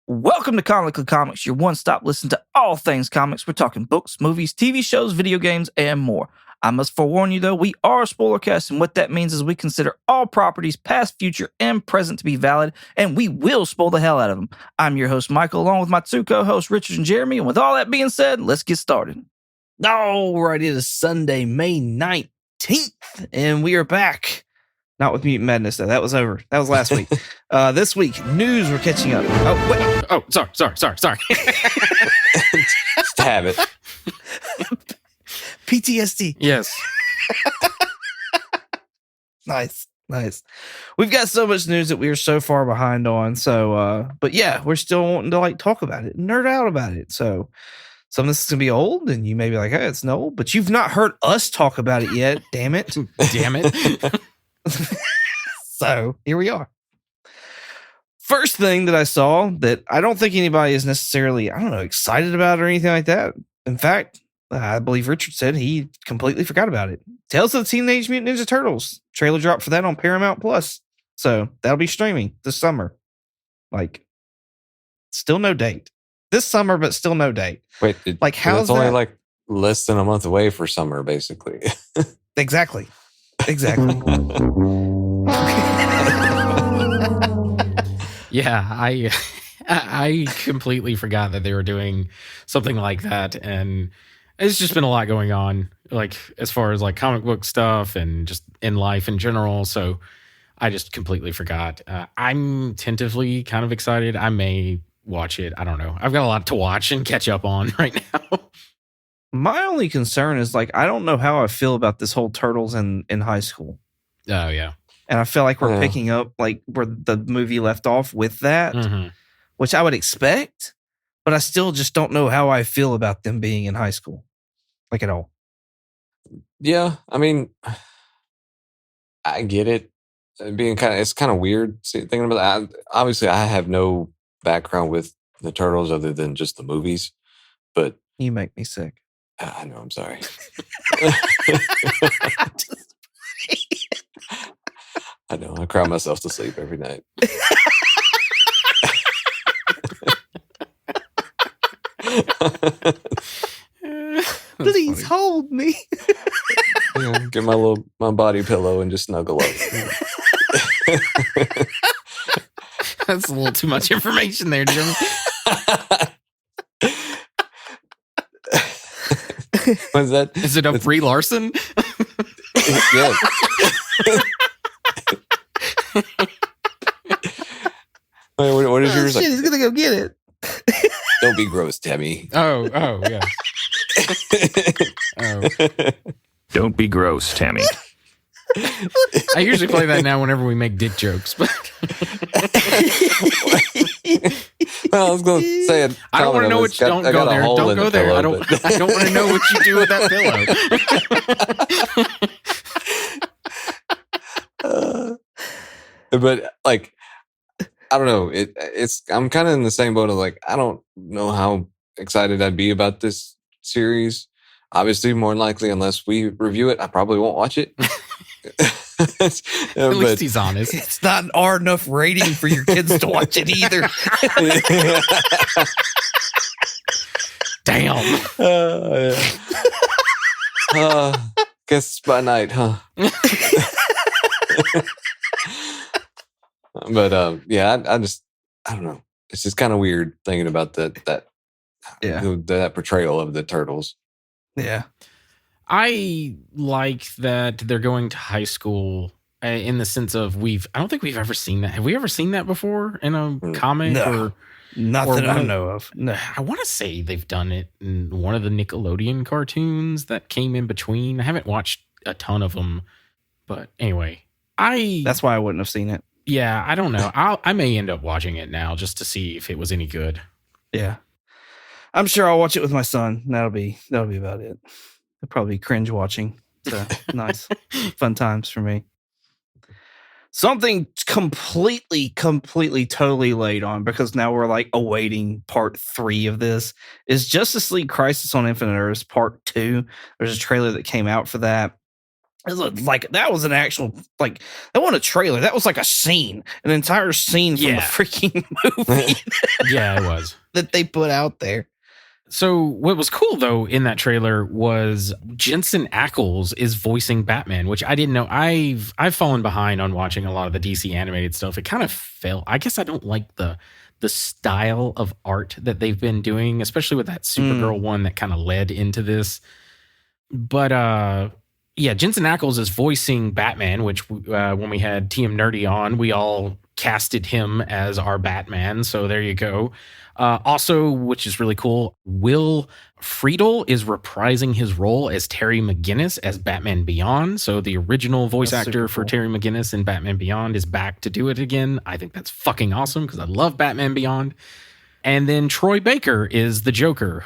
Welcome to Comically Comics, your one-stop listen to all things comics. We're talking books, movies, TV shows, video games, and more. I must forewarn you, though, we are a spoilercast, and what that means is we consider all properties, past, future, and present, to be valid, and we will spoil the hell out of them. I'm your host, Michael, along with my two co-hosts, Richard and Jeremy, and with all that being said, let's get started. All right, it is Sunday, May 19th, and we are back. Not with Mutant Madness, though. That was over. That was last week. This week, news, we're catching up. Oh, wait. Oh, sorry. Just have it. PTSD. Yes. Nice. We've got so much news that we are so far behind on. So, but yeah, we're still wanting to talk about it, nerd out about it. So some of this is going to be old, and you may be like, hey, it's no old, but you've not heard us talk about it yet. Damn it. So here we are. First thing that I saw that I don't think anybody is necessarily, excited about or anything like that. In fact, I believe Richard said he completely forgot about it. Tales of the Teenage Mutant Ninja Turtles. Trailer dropped for that on Paramount Plus. So that'll be streaming this summer. Still no date. This summer, but still no date. Wait, how's it's only that? Less than a month away for summer, basically. Exactly. Yeah, I completely forgot that they were doing something like that, and it's just been a lot going on, as far as comic book stuff and just in life in general. So I just completely forgot. I'm tentatively kind of excited. I may watch it. I don't know. I've got a lot to watch and catch up on right now. My only concern is I don't know how I feel about this whole Turtles in high school. Oh yeah. And I feel like we're picking up where the movie left off with that, which I would expect, but I still just don't know how I feel about them being in high school, at all. Yeah, I mean, I get it. It's kind of weird thinking about that. Obviously, I have no background with the Turtles other than just the movies, but you make me sick. I know. I'm sorry. I know. I cry myself to sleep every night. Please hold me. Get my body pillow and just snuggle up. That's a little too much information there, Jim. What's that? Is it a Brie Larson? Yeah. What is yours? Shit, he's gonna go get it. Don't be gross, Tammy. Oh, yeah. Oh. Don't be gross, Tammy. I usually play that now whenever we make dick jokes, but well, I was going to say it. I don't want to know what you don't go there. Don't go there. I don't want to know what you do with that pillow. But I don't know. I'm kind of in the same boat of I don't know how excited I'd be about this series. Obviously, more than likely, unless we review it, I probably won't watch it. At least he's honest. It's not an R enough rating for your kids to watch it either. Damn. Guess it's by night, huh? But yeah, I don't know. It's just kind of weird thinking about that portrayal of the Turtles. Yeah. I like that they're going to high school in the sense of I don't think we've ever seen that. Have we ever seen that before in a comic? No, not that I know of. No. I want to say they've done it in one of the Nickelodeon cartoons that came in between. I haven't watched a ton of them, but anyway, that's why I wouldn't have seen it. Yeah, I don't know. I may end up watching it now just to see if it was any good. Yeah. I'm sure I'll watch it with my son. That'll be about it. It'll probably be cringe watching. So nice. Fun times for me. Something completely, totally late on, because now we're awaiting part 3 of this, is Justice League Crisis on Infinite Earths Part 2. There's a trailer that came out for that. It was like that was an actual that wasn't a trailer. That was like a scene, an entire scene from the freaking movie Yeah, it was. that they put out there. So what was cool though in that trailer was Jensen Ackles is voicing Batman, which I didn't know. I've fallen behind on watching a lot of the DC animated stuff. It kind of fell. I guess I don't like the style of art that they've been doing, especially with that Supergirl one that kind of led into this. But yeah, Jensen Ackles is voicing Batman, which when we had TMNT on, we all casted him as our Batman. So there you go. Also, which is really cool, Will Friedle is reprising his role as Terry McGinnis as Batman Beyond. So the original voice actor for Terry McGinnis in Batman Beyond is back to do it again. I think that's fucking awesome because I love Batman Beyond. And then Troy Baker is the Joker,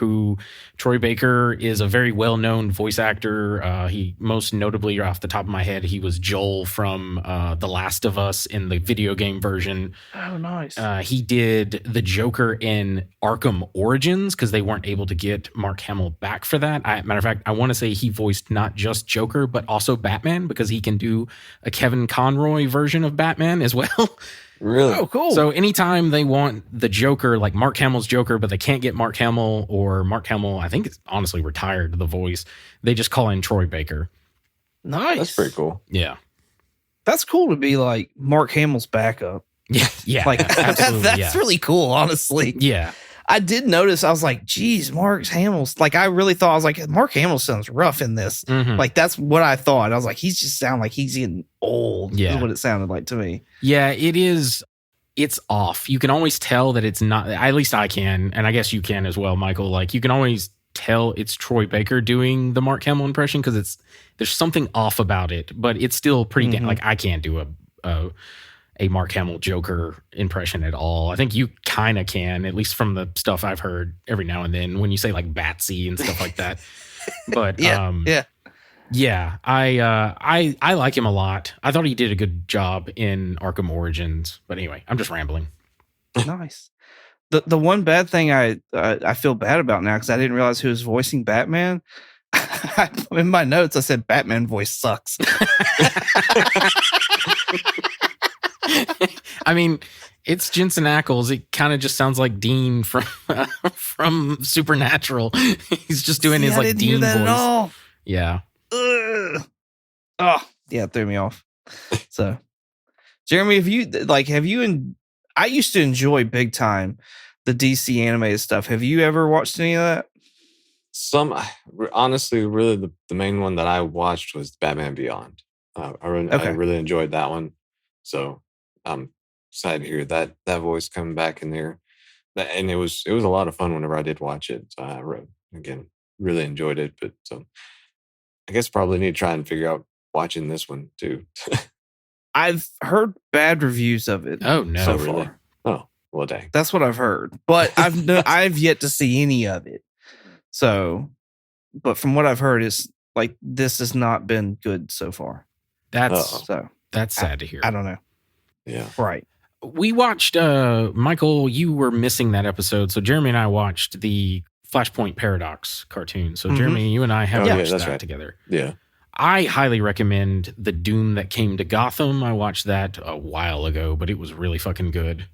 Troy Baker is a very well-known voice actor. He most notably, off the top of my head, he was Joel from The Last of Us in the video game version. Oh, nice. He did the Joker in Arkham Origins because they weren't able to get Mark Hamill back for that. Matter of fact, I want to say he voiced not just Joker, but also Batman because he can do a Kevin Conroy version of Batman as well. Really? Oh, cool. So anytime they want the Joker, like Mark Hamill's Joker, but they can't get Mark Hamill, or Mark Hamill, I think, is honestly retired, the voice, they just call in Troy Baker. Nice. That's pretty cool. Yeah. That's cool to be like Mark Hamill's backup. Yeah. Yeah. Like absolutely. that's really cool, honestly. Yeah. I did notice, I was like, geez, Mark Hamill's, like, I really thought, I was like, Mark Hamill sounds rough in this. Mhm. Like, that's what I thought. I was like, he's just sound like he's getting old. Yeah. Is what it sounded like to me. Yeah, it is. It's off. You can always tell that it's not, at least I can, and I guess you can as well, Michael. Like, you can always tell it's Troy Baker doing the Mark Hamill impression because there's something off about it, but it's still pretty damn, like, I can't do a Mark Hamill Joker impression at all. I think you kind of can, at least from the stuff I've heard every now and then when you say like Batsy and stuff like that. But yeah, I like him a lot. I thought he did a good job in Arkham Origins. But anyway, I'm just rambling. Nice. The one bad thing I feel bad about now because I didn't realize who was voicing Batman. In my notes, I said Batman voice sucks. I mean, it's Jensen Ackles. It kind of just sounds like Dean from Supernatural. He's just doing his like Dean voice. At all. Yeah. Ugh. Oh, yeah, it threw me off. So, Jeremy, I used to enjoy big time the DC animated stuff. Have you ever watched any of that? Honestly, really the main one that I watched was Batman Beyond. I really enjoyed that one. So I'm excited to hear that voice coming back in there. And it was a lot of fun whenever I did watch it. So I really enjoyed it. But I guess probably need to try and figure out watching this one too. I've heard bad reviews of it. Oh no! So really? far. Oh well, dang. That's what I've heard, but I've yet to see any of it. So, but from what I've heard, is like this has not been good so far. That's sad to hear. I don't know. Yeah. Right. We watched Michael. You were missing that episode, so Jeremy and I watched the Flashpoint Paradox cartoon. So Jeremy, you and I have watched that together. Yeah. I highly recommend The Doom That Came to Gotham. I watched that a while ago, but it was really fucking good.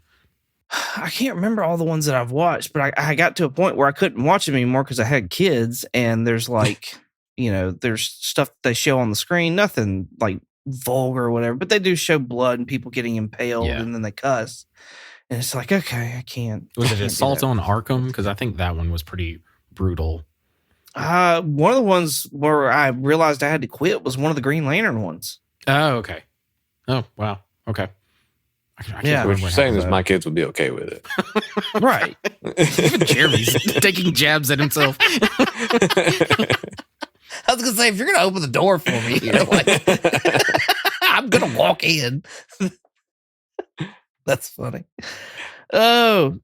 I can't remember all the ones that I've watched, but I got to a point where I couldn't watch them anymore because I had kids, and there's like, there's stuff they show on the screen, nothing like vulgar or whatever, but they do show blood and people getting impaled and then they cuss. And it's like, okay, I can't. Was it Assault on Arkham? Because I think that one was pretty brutal. One of the ones where I realized I had to quit was one of the Green Lantern ones. Oh, okay. Oh, wow. Okay. What you're saying is my kids would be okay with it. Right. Even Jeremy's taking jabs at himself. I was going to say, if you're going to open the door for me, I'm going to walk in. That's funny. Oh,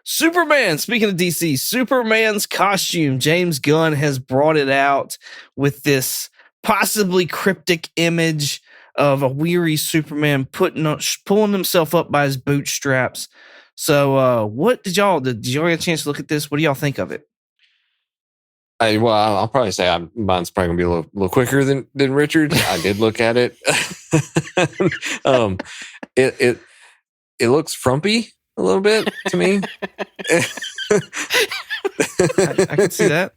Superman. Speaking of DC, Superman's costume, James Gunn has brought it out with this possibly cryptic image of a weary Superman pulling himself up by his bootstraps. So, what did y'all get a chance to look at this? What do y'all think of it? I'll probably say mine's probably gonna be a little quicker than Richard's. I did look at it. It looks frumpy a little bit to me. I can see that.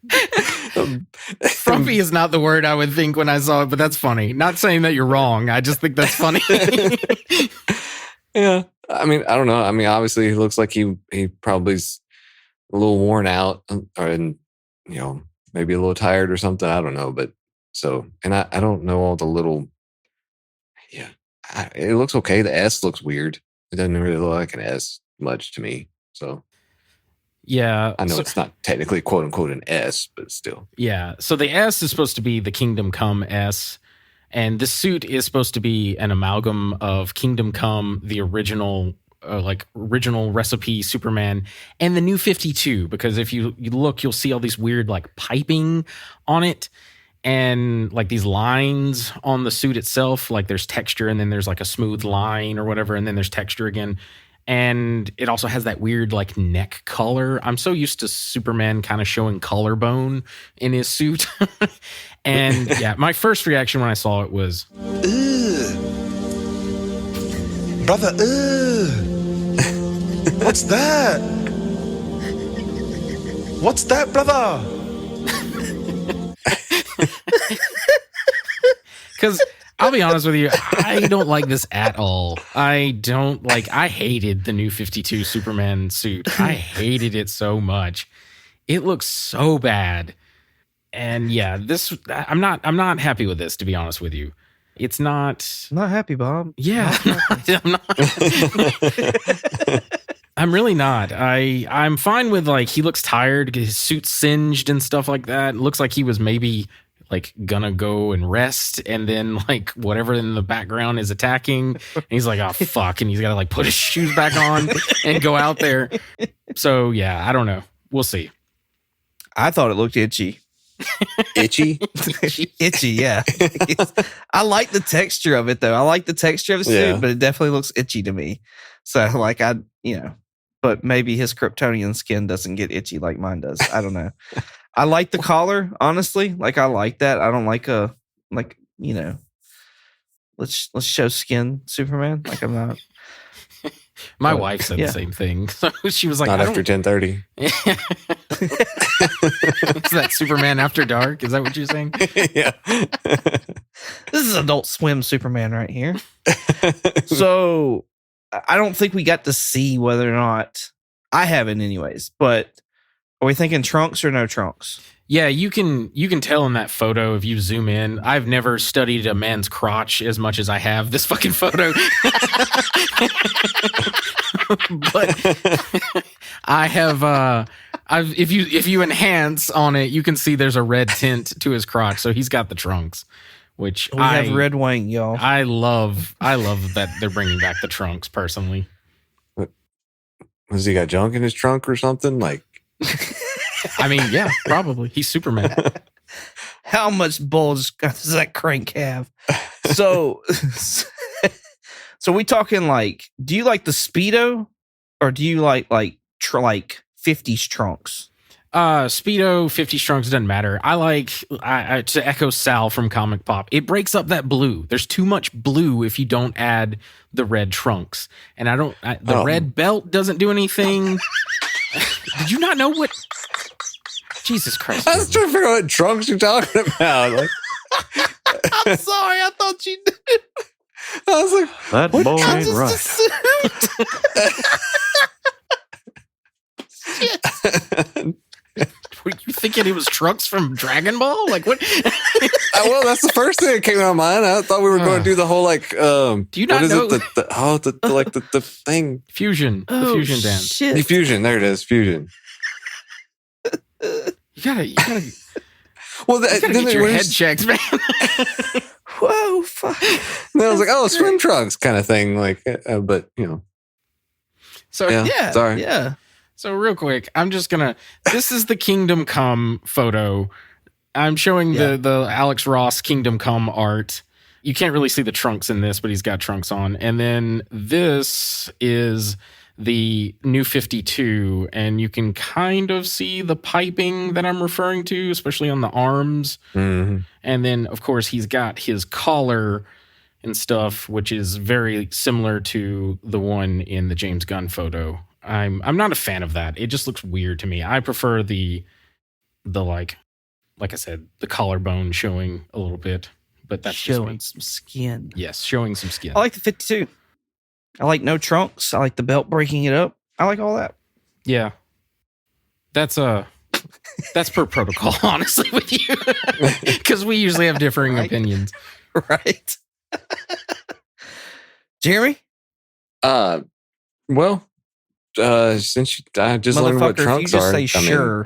Frumpy is not the word I would think when I saw it, but that's funny. Not saying that you're wrong. I just think that's funny. Yeah. I mean, I don't know. I mean, obviously he looks like he probably's a little worn out and, maybe a little tired or something. I don't know. But and I don't know all the little, it looks okay. The S looks weird. It doesn't really look like an S much to me. So yeah. I know it's not technically quote unquote an S, but still. Yeah. So the S is supposed to be the Kingdom Come S. And the suit is supposed to be an amalgam of Kingdom Come, the original recipe Superman, and the New 52. Because if you look, you'll see all these weird like piping on it, and like these lines on the suit itself. Like there's texture, and then there's like a smooth line or whatever, and then there's texture again. And it also has that weird like neck color. I'm so used to Superman kind of showing collarbone in his suit. And yeah, my first reaction when I saw it was, ugh. Brother, ugh. What's that? What's that, brother? because I'll be honest with you, I don't like this at all. I hated the New 52 Superman suit. I hated it so much. It looks so bad. And yeah, I'm not happy with this, to be honest with you. It's not. I'm not happy, Bob. Yeah, I'm not. I'm really not. I'm fine with like he looks tired, his suit's singed and stuff like that. It looks like he was maybe like gonna go and rest, and then like whatever in the background is attacking, and he's like, oh fuck, and he's gotta like put his shoes back on and go out there. So yeah, I don't know. We'll see. I thought it looked itchy. Itchy? Itchy, yeah. I like the texture of it though. I like the texture of the suit, but it definitely looks itchy to me. So like but maybe his Kryptonian skin doesn't get itchy like mine does. I don't know. I like the collar, honestly. Like I like that. I don't like let's show skin Superman. Like I'm not. My wife said the same thing. So she was like, not after 10:30. Is that Superman After Dark? Is that what you're saying? Yeah. This is Adult Swim Superman right here. So I don't think we got to see whether or not I haven't anyways, but are we thinking trunks or no trunks? Yeah, you can tell in that photo if you zoom in. I've never studied a man's crotch as much as I have this fucking photo. But I have if you enhance on it, you can see there's a red tint to his crotch, so he's got the trunks, which we have Red Wing, y'all. I love that they're bringing back the trunks personally. Has he got junk in his trunk or something? Like I mean, yeah, probably. He's Superman. How much bulge does that crank have? So we talking like, do you like the Speedo or do you like 50s trunks? Speedo, 50s trunks, doesn't matter. I like, to echo Sal from Comic Pop, it breaks up that blue. There's too much blue if you don't add the red trunks. And the red belt doesn't do anything. Did you not know what? Jesus Christ. I was trying to figure out what trunks you're talking about. Like, I'm sorry, I thought you knew. I was like, that what boy trunks ain't is right. Were you thinking it was trunks from Dragon Ball? Like what? Well, that's the first thing that came to my mind. I thought we were going to do the whole like. Do you not know? The thing. Fusion. The fusion dance. Shit. The fusion. There it is. Fusion. You gotta. Well, get your head checked, man. Whoa, fuck. And I was like, oh, swim trunks kind of thing. Like, but So Yeah. Sorry. Yeah. So real quick, I'm just gonna. This is the Kingdom Come photo. I'm showing the Alex Ross Kingdom Come art. You can't really see the trunks in this, but he's got trunks on. And then this is the New 52, and you can kind of see the piping that I'm referring to, especially on the arms. Mhm. And then, of course, he's got his collar and stuff, which is very similar to the one in the James Gunn photo. I'm not a fan of that. It just looks weird to me. I prefer the like I said, the collarbone showing a little bit, but that's showing just some skin. me. Yes, showing some skin. I like the 52. I like no trunks. I like the belt breaking it up. I like all that. Yeah. That's per protocol, honestly, with you. Because we usually have differing Right. opinions. Right. Jeremy? Well, since I just learned what Motherfucker, if you trunks just are, say sure.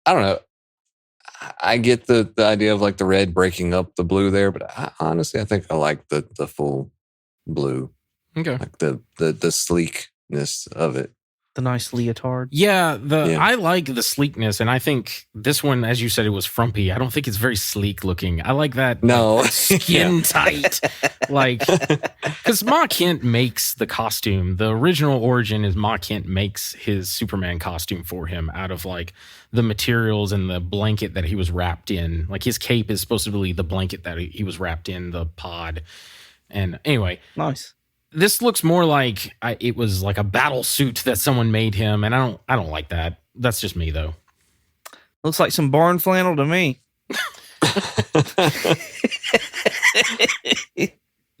I don't know. I get the idea of like the red breaking up the blue there, but honestly, I think I like the full blue, Okay. like the sleekness of it. The nice leotard. Yeah, Yeah. I like the sleekness, and I think this one, as you said, it was frumpy. I don't think it's very sleek looking. I like that. No. like, skin tight, like because Ma Kent makes the costume. The original origin is Ma Kent makes his Superman costume for him out of like the materials and the blanket that he was wrapped in. Like his cape is supposed to be the blanket that he was wrapped in, the pod. And anyway, Nice. this looks more like it was like a battle suit that someone made him, and I don't like that. That's just me though. Looks like some barn flannel to me.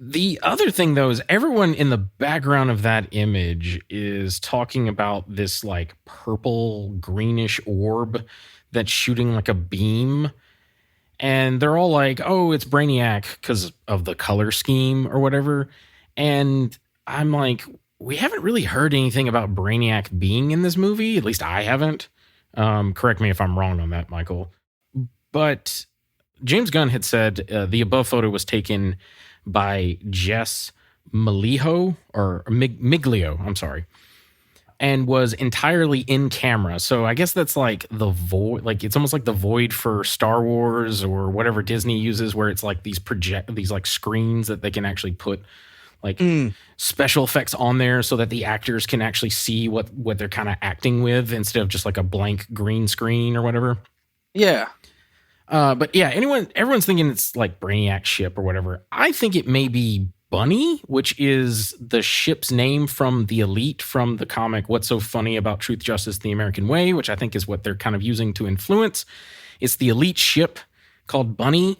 The other thing though is everyone in the background of that image is talking about this like purple greenish orb that's shooting like a beam. And they're all like, oh, it's Brainiac because of the color scheme or whatever. And I'm like, we haven't really heard anything about Brainiac being in this movie. At least I haven't. Correct me if I'm wrong on that, Michael. But James Gunn had said the above photo was taken by Jess Miglio, I'm sorry, and was entirely in camera. So I guess that's like the void, like it's almost like the void for Star Wars or whatever Disney uses, where it's like these like screens that they can actually put like special effects on there so that the actors can actually see what they're kind of acting with instead of just like a blank green screen or whatever. Yeah. But yeah, everyone's thinking it's like Brainiac ship or whatever. I think it may be Bunny, which is the ship's name from the Elite from the comic What's So Funny About Truth, Justice, the American Way, which I think is what they're kind of using to influence. It's the Elite ship called Bunny.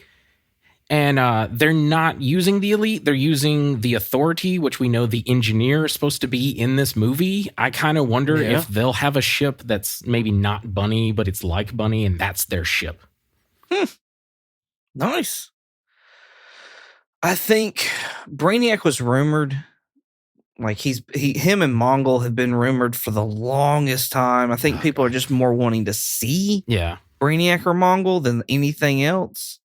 And they're not using the Elite. They're using the Authority, which we know the engineer is supposed to be in this movie. I kind of wonder if they'll have a ship that's maybe not Bunny, but it's like Bunny, and that's their ship. Nice. I think Brainiac was rumored. Like him and Mongol have been rumored for the longest time. I think people are just more wanting to see Brainiac or Mongol than anything else.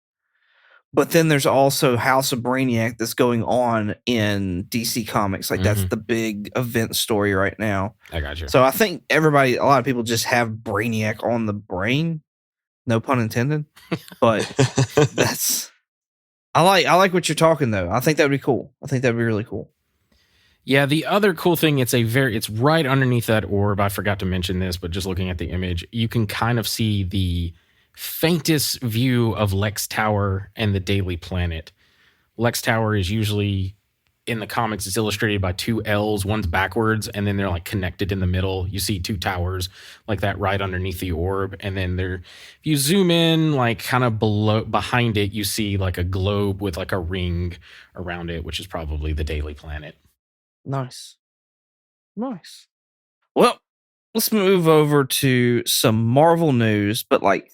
But then there's also House of Brainiac that's going on in DC Comics. Like that's the big event story right now. I got you. So I think a lot of people just have Brainiac on the brain. No pun intended. But I like what you're talking though. I think that would be cool. I think that'd be really cool. Yeah, the other cool thing, it's right underneath that orb. I forgot to mention this, but just looking at the image, you can kind of see the faintest view of Lex Tower and the Daily Planet. Lex Tower is usually in the comics, it's illustrated by two L's, one's backwards, and then they're like connected in the middle. You see two towers like that right underneath the orb. And then if you zoom in, like kind of behind it, you see like a globe with like a ring around it, which is probably the Daily Planet. Nice. Well, let's move over to some Marvel news, but like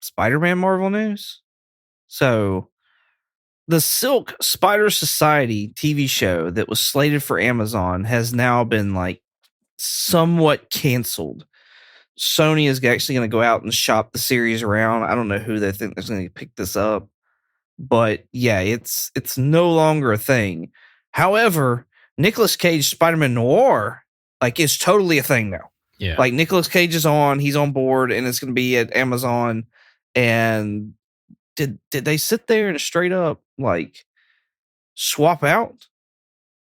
Spider-Man Marvel news. So the Silk Spider Society TV show that was slated for Amazon has now been like somewhat canceled. Sony is actually going to go out and shop the series around. I don't know who they think is going to pick this up, but yeah, it's no longer a thing. However, Nicolas Cage Spider-Man Noir like is totally a thing now. Yeah, like Nicolas Cage is he's on board, and it's going to be at Amazon. And did they sit there and straight up like swap out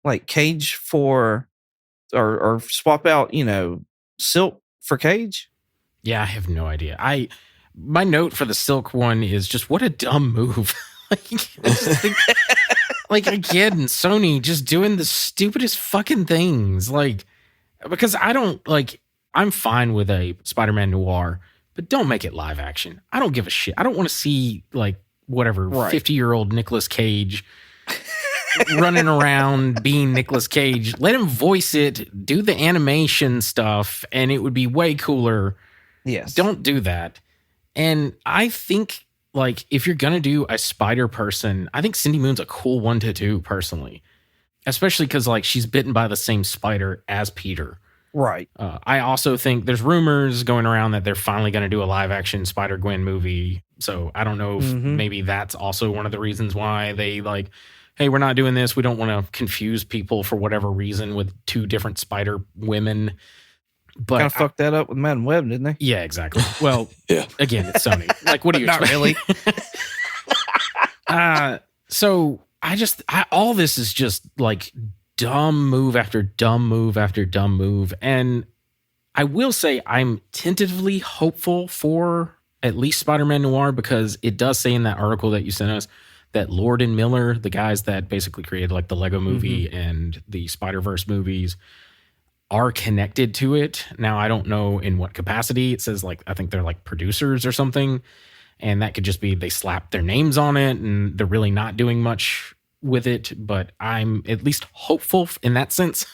like Cage for or swap out, Silk for Cage? Yeah, I have no idea. My note for the Silk one is just what a dumb move. I just think, again, Sony just doing the stupidest fucking things. Because I'm fine with a Spider-Man noir, but don't make it live action. I don't give a shit. I don't want to see 50-year-old Nicolas Cage running around being Nicolas Cage. Let him voice it, do the animation stuff, and it would be way cooler. Yes. Don't do that. And I think, if you're going to do a spider person, I think Cindy Moon's a cool one to do, personally. Especially because, she's bitten by the same spider as Peter. Right. I also think there's rumors going around that they're finally going to do a live-action Spider-Gwen movie. So I don't know if maybe that's also one of the reasons why they, hey, we're not doing this. We don't want to confuse people for whatever reason with two different spider women. But kind of fucked that up with Madam Web, didn't they? Yeah, exactly. Well, yeah. Again, it's Sony. What do you Not really. So all this is just dumb move after dumb move after dumb move. And I will say I'm tentatively hopeful for at least Spider-Man Noir, because it does say in that article that you sent us that Lord and Miller, the guys that basically created the Lego movie and the Spider-Verse movies, are connected to it. Now, I don't know in what capacity. It says I think they're producers or something. And that could just be they slapped their names on it and they're really not doing much with it. But I'm at least hopeful in that sense.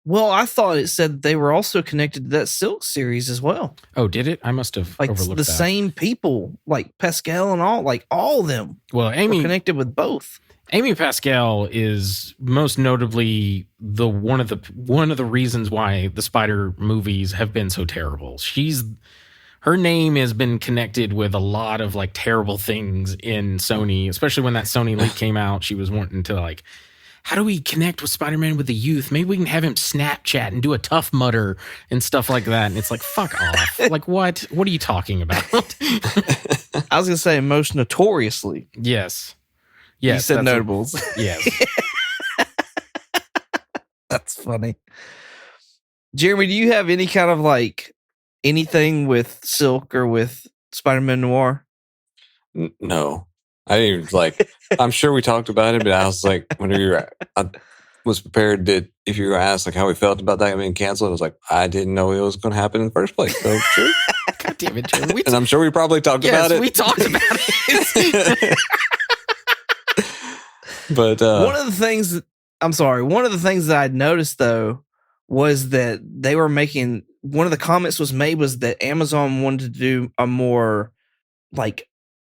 Well, I thought it said they were also connected to that Silk series as well. Oh, did it? I must have overlooked the that. Same people, Pascal and all of them. Well, Amy were connected with both. Amy Pascal is most notably one of the reasons why the Spider movies have been so terrible. Her name has been connected with a lot of terrible things in Sony, especially when that Sony leak came out. She was wanting to how do we connect with Spider-Man with the youth? Maybe we can have him Snapchat and do a Tough Mudder and stuff like that. And it's fuck off. What? What are you talking about? I was going to say most notoriously. Yes. You said notables. Yes. That's funny. Jeremy, do you have any kind of anything with Silk or with Spider-Man Noir? No. I didn't even I'm sure we talked about it, but I was whenever I was prepared that if you were asked how we felt about that being canceled, I was I didn't know it was going to happen in the first place. So sure. God damn it, Jeremy. And I'm sure we probably talked about it. Yes, we talked about it. But one of the things that I'd noticed though was that they were making, one of the comments was made was that Amazon wanted to do a more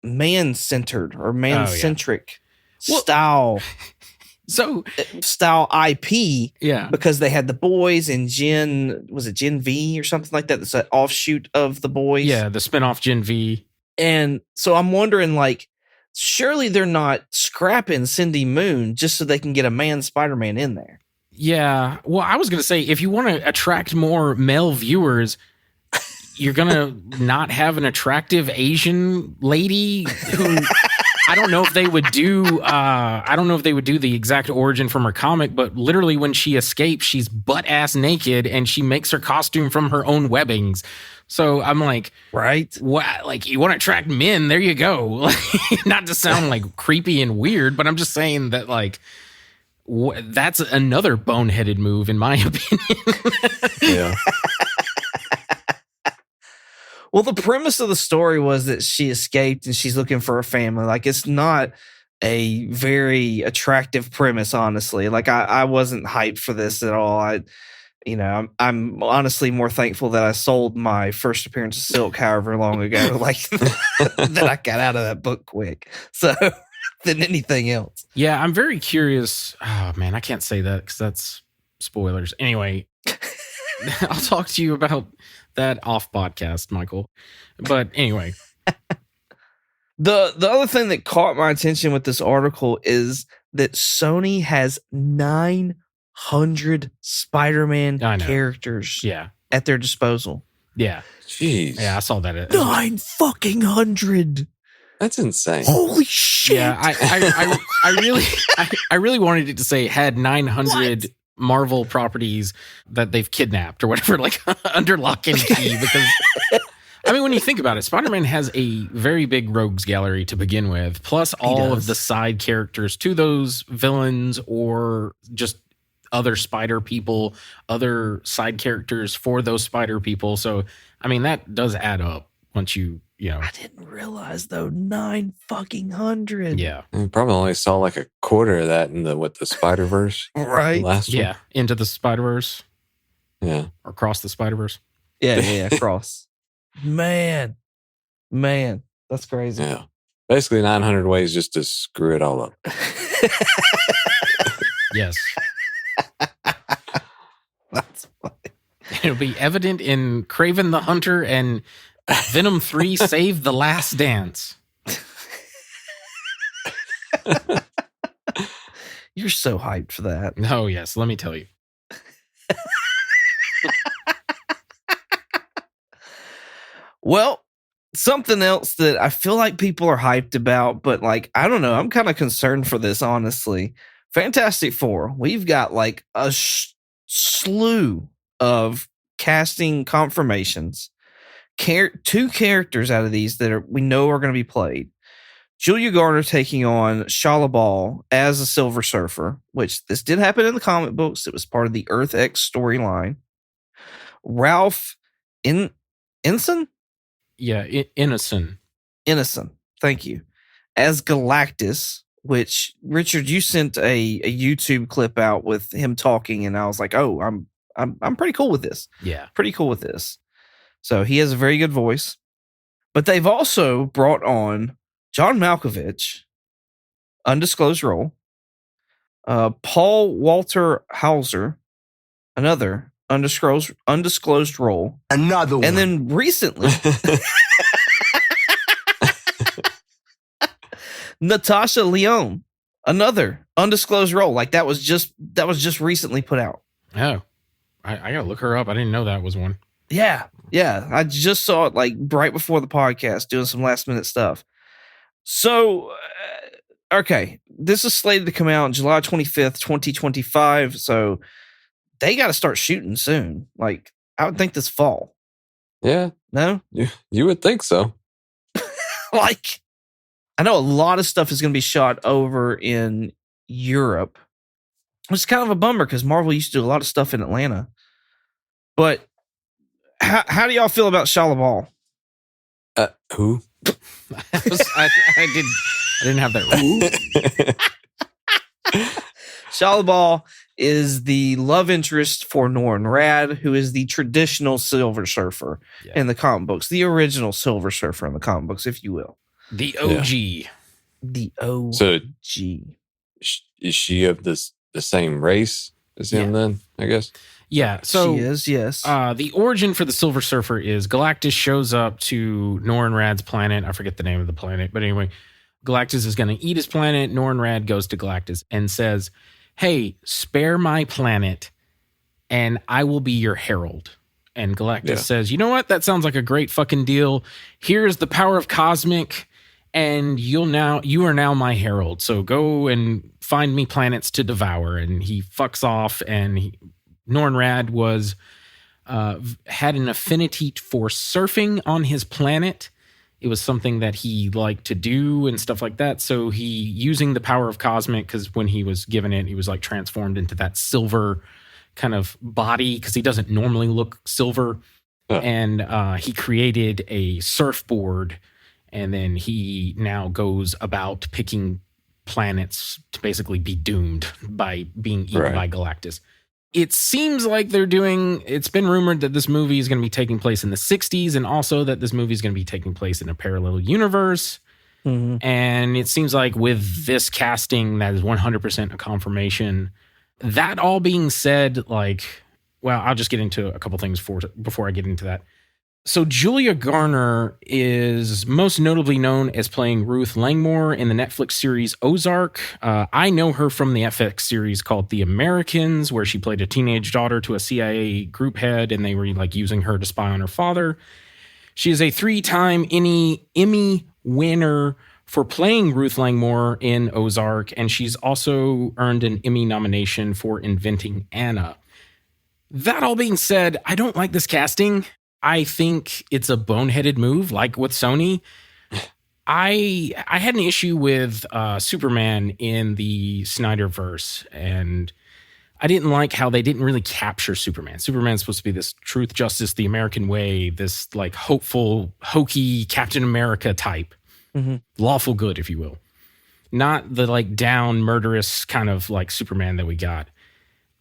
man-centered or man-centric style IP. Yeah. Because they had the boys and Gen V or something like that? That's an offshoot of the boys. Yeah, the spinoff Gen V. And so I'm wondering, surely they're not scrapping Cindy Moon just so they can get a man Spider-Man in there. Yeah. Well, I was going to say, if you want to attract more male viewers, you're going to not have an attractive Asian lady who I don't know if they would do the exact origin from her comic, but literally when she escapes, she's butt ass naked and she makes her costume from her own webbings. So I'm right? What? You want to attract men? There you go. Not to sound creepy and weird, but I'm just saying that that's another boneheaded move in my opinion. Yeah. Well, the premise of the story was that she escaped and she's looking for a family. It's not a very attractive premise, honestly. I wasn't hyped for this at all. I'm honestly more thankful that I sold my first appearance of Silk however long ago, that I got out of that book quick. So than anything else. Yeah, I'm very curious. Oh man, I can't say that because that's spoilers. Anyway, I'll talk to you about that off podcast, Michael. But anyway. The other thing that caught my attention with this article is that Sony has 900 Spider-Man characters at their disposal. Yeah. Jeez. Yeah, I saw that. 9 fucking hundred. That's insane. Holy shit! Yeah, I really wanted it to say had 900 Marvel properties that they've kidnapped or whatever, like under lock and key. Because I mean, when you think about it, Spider-Man has a very big rogues gallery to begin with, plus all of the side characters to those villains or just other spider people, other side characters for those spider people. So, I mean, that does add up once you know. I didn't realize though, 900. Yeah. We probably only saw like a quarter of that in the Spider-Verse. Right. Last one. Yeah. Into the Spider-Verse. Yeah. Or across the Spider-Verse. Yeah, cross. Man, that's crazy. Yeah. Basically 900 ways just to screw it all up. Yes. That's funny. It'll be evident in Kraven the Hunter and Venom 3 Save the Last Dance. You're so hyped for that. Oh, yes. Let me tell you. Well, something else that I feel like people are hyped about, but like, I don't know. I'm kind of concerned for this, honestly. Fantastic Four. We've got like a slew of casting confirmations. Two characters out of these that we know are going to be played. Julia Garner taking on Shia LaBeouf as a Silver Surfer, which this did happen in the comic books. It was part of the Earth X storyline. Ralph Ineson? Yeah, Innocent. Thank you. As Galactus, which Richard, you sent a YouTube clip out with him talking, and I was like, oh, I'm pretty cool with this. Yeah. Pretty cool with this. So he has a very good voice. But they've also brought on John Malkovich, undisclosed role. Paul Walter Hauser, another undisclosed role. Another one. And then recently, Natasha Lyonne, another undisclosed role. Like that was just recently put out. Oh, I gotta look her up. I didn't know that was one. Yeah. I just saw it like right before the podcast, doing some last minute stuff. So, okay, this is slated to come out July 25th, 2025. So they got to start shooting soon. Like I would think this fall. Yeah. No? You would think so. Like, I know a lot of stuff is going to be shot over in Europe, which is kind of a bummer because Marvel used to do a lot of stuff in Atlanta. But how do y'all feel about Shia LaBeouf? Who? I didn't have that. Shia LaBeouf is the love interest for Norrin Rad, who is the traditional Silver Surfer in the comic books, the original Silver Surfer in the comic books, if you will. The OG. Yeah. The OG. So is she of the same race as him then, I guess? Yeah, so she is, yes. The origin for the Silver Surfer is Galactus shows up to Norrin Rad's planet. I forget the name of the planet, but anyway, Galactus is going to eat his planet. Norrin Rad goes to Galactus and says, hey, spare my planet and I will be your herald. And Galactus says, you know what? That sounds like a great fucking deal. Here's the power of Cosmic and you are now my herald. So go and find me planets to devour. And he fucks off, and Norrin Rad was had an affinity for surfing on his planet. It was something that he liked to do and stuff like that. So he, using the power of Cosmic, because when he was given it, he was like transformed into that silver kind of body because he doesn't normally look silver. And he created a surfboard, and then he now goes about picking planets to basically be doomed by being eaten by Galactus. It seems like it's been rumored that this movie is going to be taking place in the 60s, and also that this movie is going to be taking place in a parallel universe. Mm-hmm. And it seems like with this casting, that is 100% a confirmation. That all being said, I'll just get into a couple things before I get into that. So Julia Garner is most notably known as playing Ruth Langmore in the Netflix series Ozark. I know her from the FX series called The Americans, where she played a teenage daughter to a CIA group head, and they were using her to spy on her father. She is a 3-time Emmy winner for playing Ruth Langmore in Ozark, and she's also earned an Emmy nomination for Inventing Anna. That all being said, I don't like this casting. I think it's a boneheaded move, like with Sony. I had an issue with Superman in the Snyderverse, and I didn't like how they didn't really capture Superman. Superman's supposed to be this truth, justice, the American way, this like hopeful, hokey Captain America type, lawful good, if you will. Not the like down, murderous kind of like Superman that we got.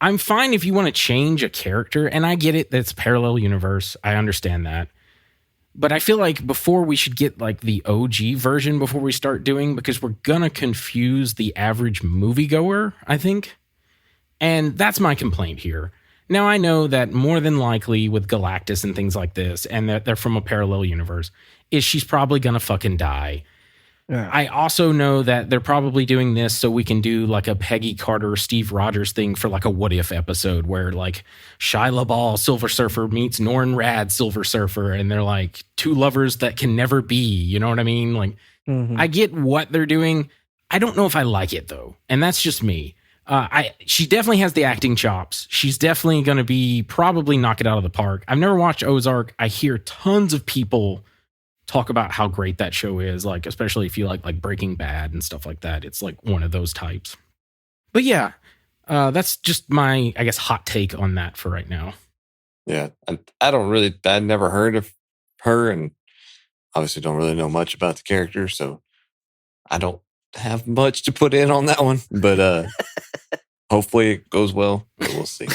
I'm fine if you want to change a character, and I get it, that's parallel universe. I understand that. But I feel like before we should get like the OG version before we start doing, because we're going to confuse the average moviegoer, I think. And that's my complaint here. Now, I know that more than likely with Galactus and things like this, and that they're from a parallel universe, is she's probably going to fucking die. Yeah. I also know that they're probably doing this so we can do like a Peggy Carter, Steve Rogers thing for like a What If episode where like Shia LaBeouf, Silver Surfer, meets Norrin Rad, Silver Surfer, and they're like two lovers that can never be. You know what I mean? Like, I get what they're doing. I don't know if I like it though, and that's just me. She definitely has the acting chops. She's definitely going to be probably knock it out of the park. I've never watched Ozark. I hear tons of people talk about how great that show is, like especially if you like Breaking Bad and stuff like that. It's like one of those types. But yeah, that's just my, I guess, hot take on that for right now. Yeah, I never heard of her, and obviously don't really know much about the character, so I don't have much to put in on that one. But hopefully it goes well. But we'll see.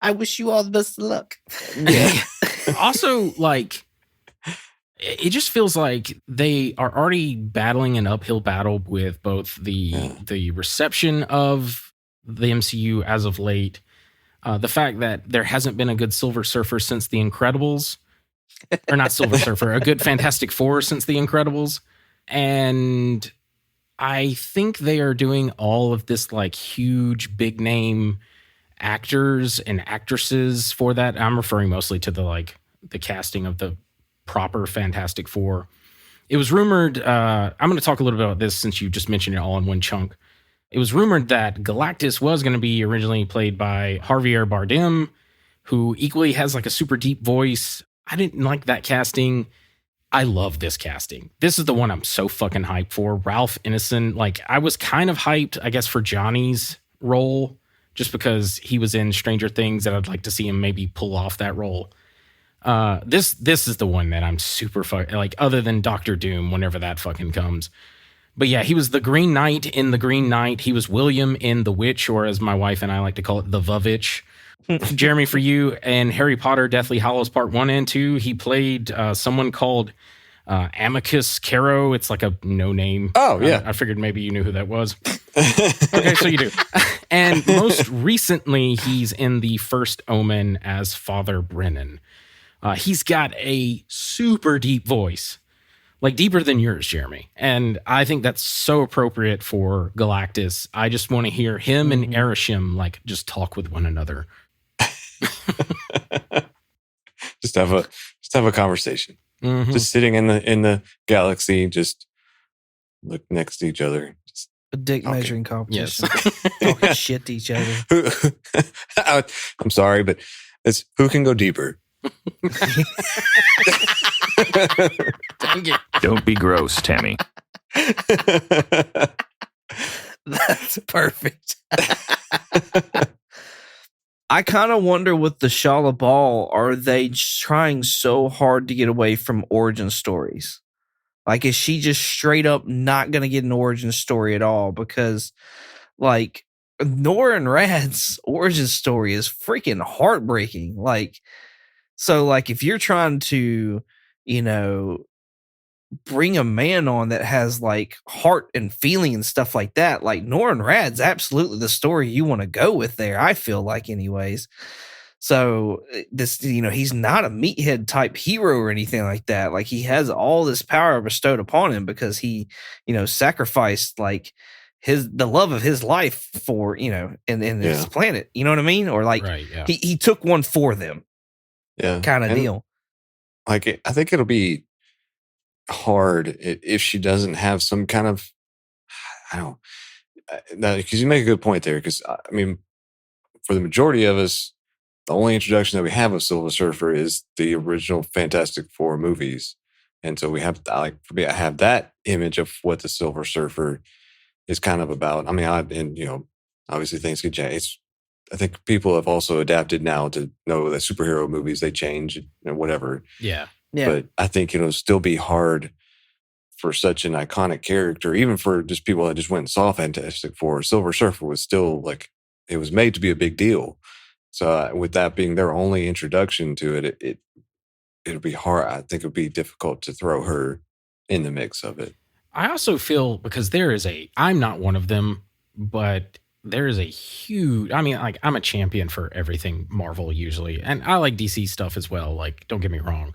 I wish you all the best of luck. Yeah. Also, like, it just feels like they are already battling an uphill battle with both the reception of the MCU as of late, the fact that there hasn't been a good Silver Surfer since The Incredibles, or not Silver Surfer, a good Fantastic Four since The Incredibles, and I think they are doing all of this like huge big name actors and actresses for that. I'm referring mostly to the casting of the proper Fantastic Four. It was rumored, I'm going to talk a little bit about this since you just mentioned it all in one chunk. It was rumored that Galactus was going to be originally played by Javier Bardem, who equally has like a super deep voice. I didn't like that casting. I love this casting. This is the one I'm so fucking hyped for. Ralph Ineson. Like, I was kind of hyped, I guess, for Johnny's role, just because he was in Stranger Things, and I'd like to see him maybe pull off that role. This is the one that I'm super like, other than Doctor Doom, whenever that fucking comes. But yeah, he was the Green Knight in The Green Knight. He was William in The Witch, or as my wife and I like to call it, The Vuvitch. Jeremy, for you, and Harry Potter Deathly Hallows Part 1 and 2, he played someone called Amicus Caro. It's like a no name. Oh, yeah. I figured maybe you knew who that was. Okay, so you do. And most recently, he's in The First Omen as Father Brennan. He's got a super deep voice, like deeper than yours, Jeremy. And I think that's so appropriate for Galactus. I just want to hear him and Arishem like just talk with one another. just have a conversation. Just sitting in the galaxy, just look next to each other. Just a dick measuring competition. Yes. Talking shit to each other. I'm sorry, but it's who can go deeper. Dang it. Don't be gross, Tammy. That's perfect. I kind of wonder with the Shia LaBeouf, are they trying so hard to get away from origin stories? Like, is she just straight up not going to get an origin story at all? Because, like, Norrin Rad's origin story is freaking heartbreaking. Like, so, like, if you're trying to, bring a man on that has like heart and feeling and stuff like that, like Norrin Rad's absolutely the story you want to go with there, I feel like, anyways. So this, he's not a meathead type hero or anything like that. Like, he has all this power bestowed upon him because he, sacrificed like the love of his life for, in this planet, you know what I mean? Or like, right, yeah. he took one for them. Yeah. Kind of deal. Like, I think it'll be hard if she doesn't have some kind of, I don't know, because you make a good point there. Because I mean, for the majority of us, the only introduction that we have of Silver Surfer is the original Fantastic Four movies, and so we have, for me, I have that image of what the Silver Surfer is kind of about. I mean, obviously things could change. I think people have also adapted now to know that superhero movies, they change and whatever. Yeah. But I think it'll still be hard for such an iconic character, even for just people that just went and saw Fantastic Four. Silver Surfer was still it was made to be a big deal. So with that being their only introduction to it, it'll be hard. I think it'll be difficult to throw her in the mix of it. I also feel, because I'm not one of them, but there is a huge, I mean, like, I'm a champion for everything Marvel usually, and I like DC stuff as well. Like, don't get me wrong,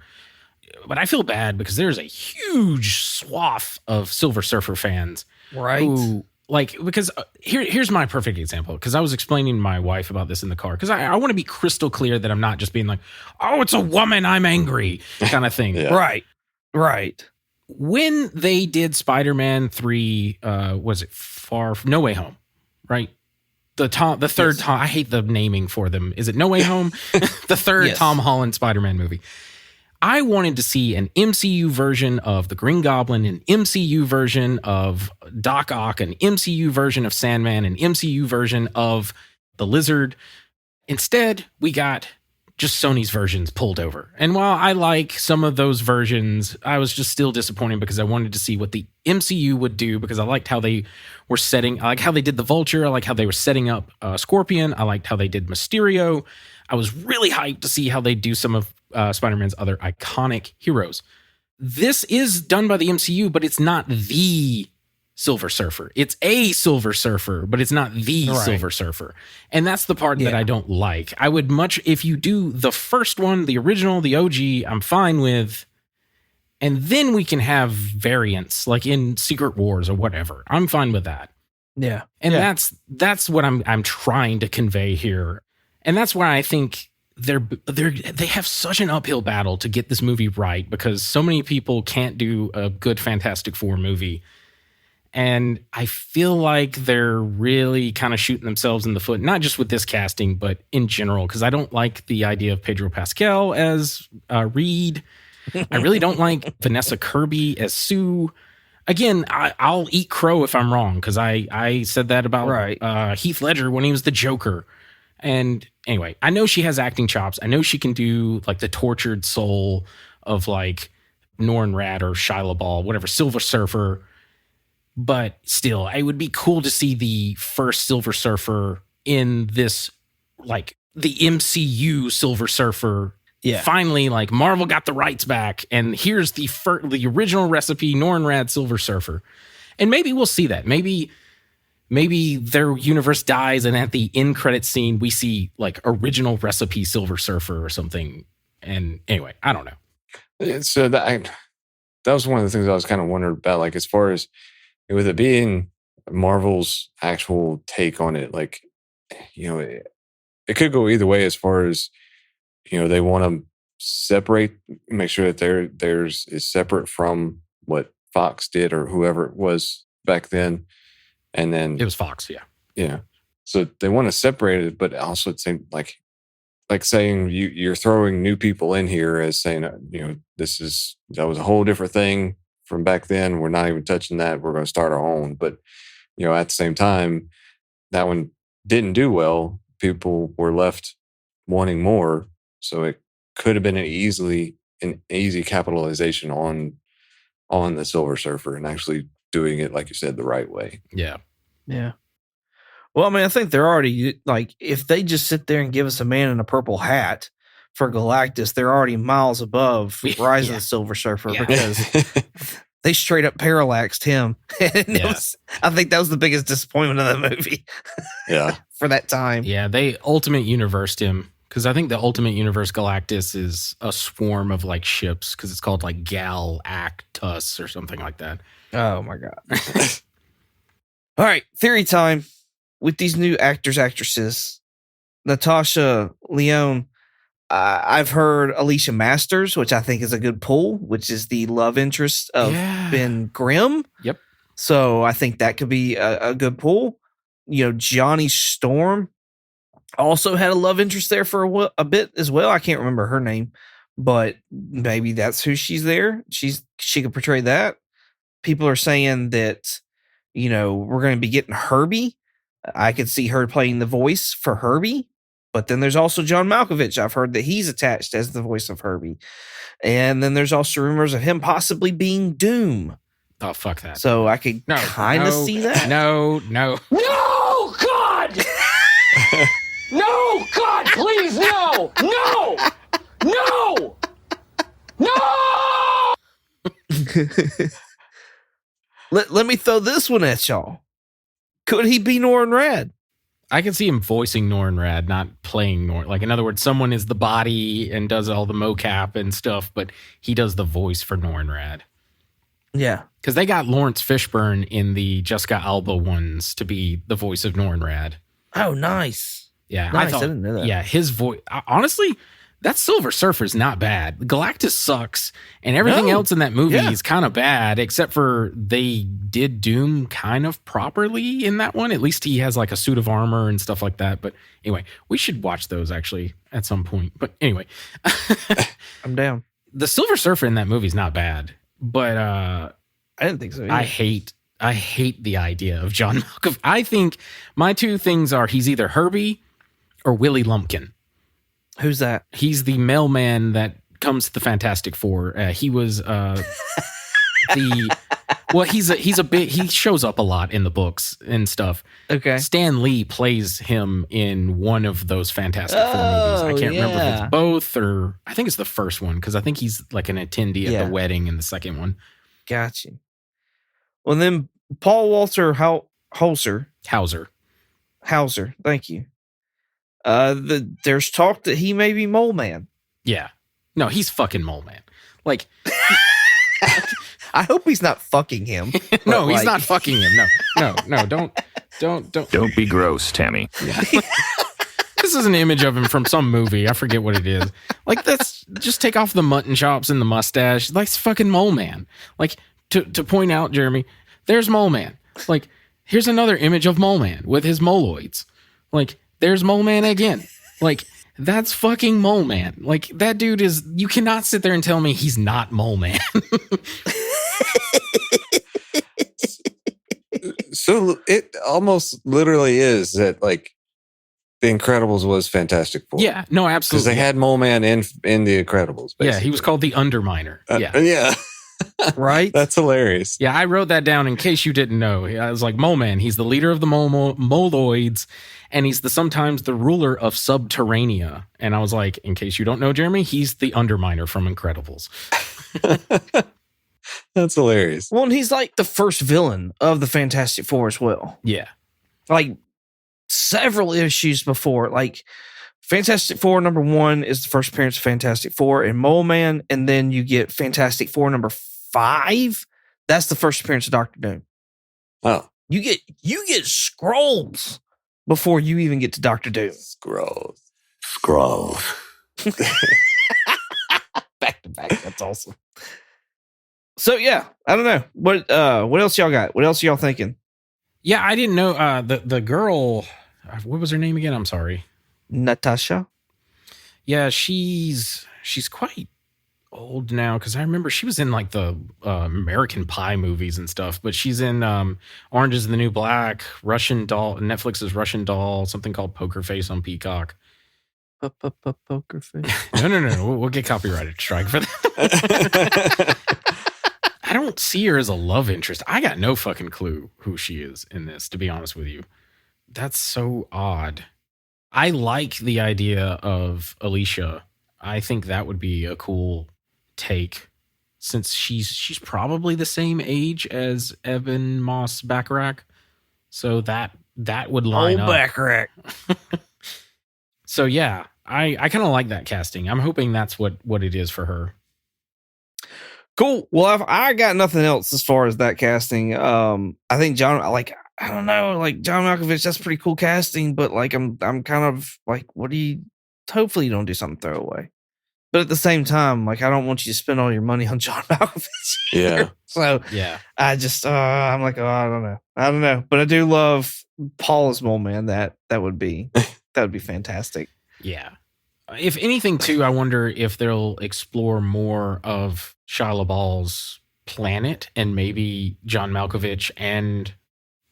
but I feel bad because there's a huge swath of Silver Surfer fans, Right. who, like, because here's my perfect example. Because I was explaining to my wife about this in the car, because I want to be crystal clear that I'm not just being like, oh, it's a woman, I'm angry kind of thing. Yeah. Right. When they did Spider-Man 3, was it No Way Home, right? The third Tom, I hate the naming for them. Is it No Way Home? The third Yes. Tom Holland Spider-Man movie. I wanted to see an MCU version of the Green Goblin, an MCU version of Doc Ock, an MCU version of Sandman, an MCU version of the Lizard. Instead, we got just Sony's versions pulled over. And while I like some of those versions, I was just still disappointed because I wanted to see what the MCU would do, because I liked how they were I like how they did the Vulture. I like how they were setting up Scorpion. I liked how they did Mysterio. I was really hyped to see how they do some of Spider-Man's other iconic heroes. This is done by the MCU, but it's not the Silver Surfer. It's a Silver Surfer, but it's not the Silver Surfer. And that's the part that I don't like. I would if you do the first one, the original, the OG, I'm fine with. And then we can have variants like in Secret Wars or whatever. I'm fine with that. Yeah. And that's what I'm trying to convey here. And that's why I think they have such an uphill battle to get this movie right, because so many people can't do a good Fantastic Four movie. And I feel like they're really kind of shooting themselves in the foot, not just with this casting, but in general, because I don't like the idea of Pedro Pascal as Reed. I really don't like Vanessa Kirby as Sue. Again, I'll eat crow if I'm wrong, because I said that about Heath Ledger when he was the Joker. And anyway, I know she has acting chops. I know she can do like the tortured soul of like Norrin Rad or Shia LaBeouf, whatever, Silver Surfer. But still, it would be cool to see the first Silver Surfer in this, like the MCU Silver Surfer. Yeah. Finally, like Marvel got the rights back, and here's the original recipe, Norrin Rad Silver Surfer. And maybe we'll see that. Maybe their universe dies, and at the end credit scene, we see like original recipe Silver Surfer or something. And anyway, I don't know. So that was one of the things I was kind of wondering about, like as far as with it being Marvel's actual take on it, like, you know, it could go either way as far as, you know, they want to make sure that theirs is separate from what Fox did or whoever it was back then. And then it was Fox, yeah. Yeah. So they want to separate it, but also it's like saying you're throwing new people in here as saying, you know, that was a whole different thing from back then. We're not even touching that. We're going to start our own. But, you know, at the same time, that one didn't do well. People were left wanting more. So it could have been an easy capitalization on the Silver Surfer and actually doing it, like you said, the right way. Yeah. Yeah. Well, I mean, I think they're already, like, if they just sit there and give us a man in a purple hat for Galactus, they're already miles above Rise of the Silver Surfer, because they straight up parallaxed him. And I think that was the biggest disappointment of the movie. Yeah. For that time. Yeah, they Ultimate Universed him, because I think the Ultimate Universe Galactus is a swarm of like ships, because it's called like Galactus or something like that. Oh my God. All right, theory time. With these new actors, actresses, Natasha Lyonne, I've heard Alicia Masters, which I think is a good pull, which is the love interest of Ben Grimm. Yep. So I think that could be a good pull. Johnny Storm also had a love interest there for a bit as well. I can't remember her name, but maybe that's who she's there. She could portray that. People are saying that, we're going to be getting Herbie. I could see her playing the voice for Herbie. But then there's also John Malkovich. I've heard that he's attached as the voice of Herbie. And then there's also rumors of him possibly being Doom. Oh, fuck that. So I could kind of see that. No. No, God! No, God, please, no! No! No! No! Let me throw this one at y'all. Could he be Norrin Rad? I can see him voicing Norrin Rad, not playing Norrin. Like, in other words, someone is the body and does all the mocap and stuff, but he does the voice for Norrin Rad. Yeah. Because they got Lawrence Fishburne in the Jessica Alba ones to be the voice of Norrin Rad. Oh, nice. Yeah. Nice. I didn't know that. Yeah, his voice. Honestly, that Silver Surfer's not bad. Galactus sucks, and everything else in that movie is kind of bad, except for they did Doom kind of properly in that one. At least he has like a suit of armor and stuff like that. But anyway, we should watch those actually at some point. But anyway, I'm down. The Silver Surfer in that movie is not bad, but I didn't think so either. I hate the idea of John Malkovich. I think my two things are he's either Herbie or Willie Lumpkin. Who's that? He's the mailman that comes to the Fantastic Four. He was he shows up a lot in the books and stuff. Okay. Stan Lee plays him in one of those Fantastic Four movies. I can't remember if it's both or I think it's the first one because I think he's like an attendee at the wedding in the second one. Gotcha. Well, then Paul Walter Hauser. Thank you. There's talk that he may be Mole Man. Yeah. No, he's fucking Mole Man. Like, I hope he's not fucking him. No, he's not fucking him. No, don't. Don't be gross, Tammy. Yeah. This is an image of him from some movie. I forget what it is. Like, that's just take off the mutton chops and the mustache. Like, it's fucking Mole Man. Like, to point out, Jeremy, there's Mole Man. Like, here's another image of Mole Man with his moloids. Like, there's Mole Man again. Like, that's fucking Mole Man. Like, that dude is... You cannot sit there and tell me he's not Mole Man. So it almost literally is that, like, The Incredibles was Fantastic Four. Yeah, no, absolutely. Because they had Mole Man in The Incredibles, basically. Yeah, he was called the Underminer. Yeah. Right? That's hilarious. Yeah, I wrote that down in case you didn't know. I was like, Mole Man, he's the leader of the Moloids, and he's sometimes the ruler of Subterranea. And I was like, in case you don't know, Jeremy, he's the Underminer from Incredibles. That's hilarious. Well, and he's like the first villain of the Fantastic Four as well. Yeah. Like, several issues before. Like, Fantastic Four #1 is the first appearance of Fantastic Four and Mole Man, and then you get Fantastic Four #5. That's the first appearance of Doctor Doom. Oh. You get Skrulls before you even get to Doctor Doom. Scrolls. Back to back. That's awesome. So yeah, I don't know. What else y'all got? What else y'all thinking? Yeah, I didn't know the girl, what was her name again? I'm sorry. Natasha. Yeah, she's quite old now because I remember she was in like the American Pie movies and stuff, but she's in Orange is the New Black, Russian Doll, Netflix's Russian Doll, something called Poker Face on Peacock. Poker Face. No. We'll get copyrighted strike for that. I don't see her as a love interest. I got no fucking clue who she is in this, to be honest with you. That's so odd. I like the idea of Alicia. I think that would be a cool take since she's probably the same age as Evan Moss Bacharach. So that would line up. Bacharach. So yeah, I kind of like that casting. I'm hoping that's what it is for her. Cool. Well, I got nothing else as far as that casting. I think John Malkovich, that's pretty cool casting, but like I'm kind of like, what do you hopefully you don't do something throwaway. But at the same time, like, I don't want you to spend all your money on John Malkovich. Yeah. So Yeah. I just, I'm like, oh, I don't know. But I do love Paul as Mole Man. That would be fantastic. Yeah. If anything, too, I wonder if they'll explore more of Shia LaBeouf's planet and maybe John Malkovich and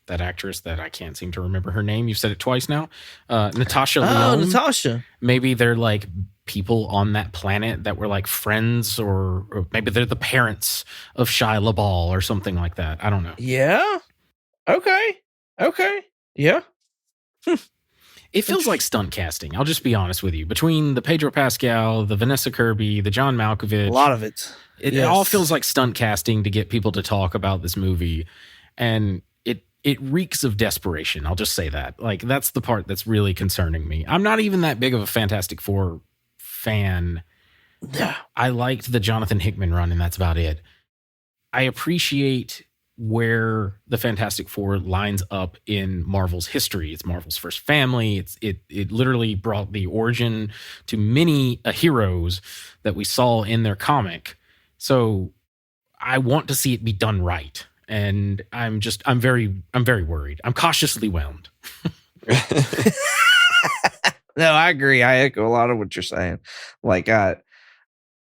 that actress that I can't seem to remember her name. You've said it twice now. Natasha Lyonne. Oh, Natasha. Maybe they're like people on that planet that were like friends, or maybe they're the parents of Shia LaBeouf or something like that. I don't know. Yeah. Okay. Yeah. It feels like stunt casting. I'll just be honest with you. Between the Pedro Pascal, the Vanessa Kirby, the John Malkovich, A lot of it. it all feels like stunt casting to get people to talk about this movie. And it reeks of desperation. I'll just say that. Like, that's the part that's really concerning me. I'm not even that big of a Fantastic Four fan. Yeah. I liked the Jonathan Hickman run, and that's about it. I appreciate where the Fantastic Four lines up in Marvel's history. It's Marvel's first family. It literally brought the origin to many heroes that we saw in their comic. So I want to see it be done right. And I'm very worried. I'm cautiously whelmed. No, I agree. I echo a lot of what you're saying. Like,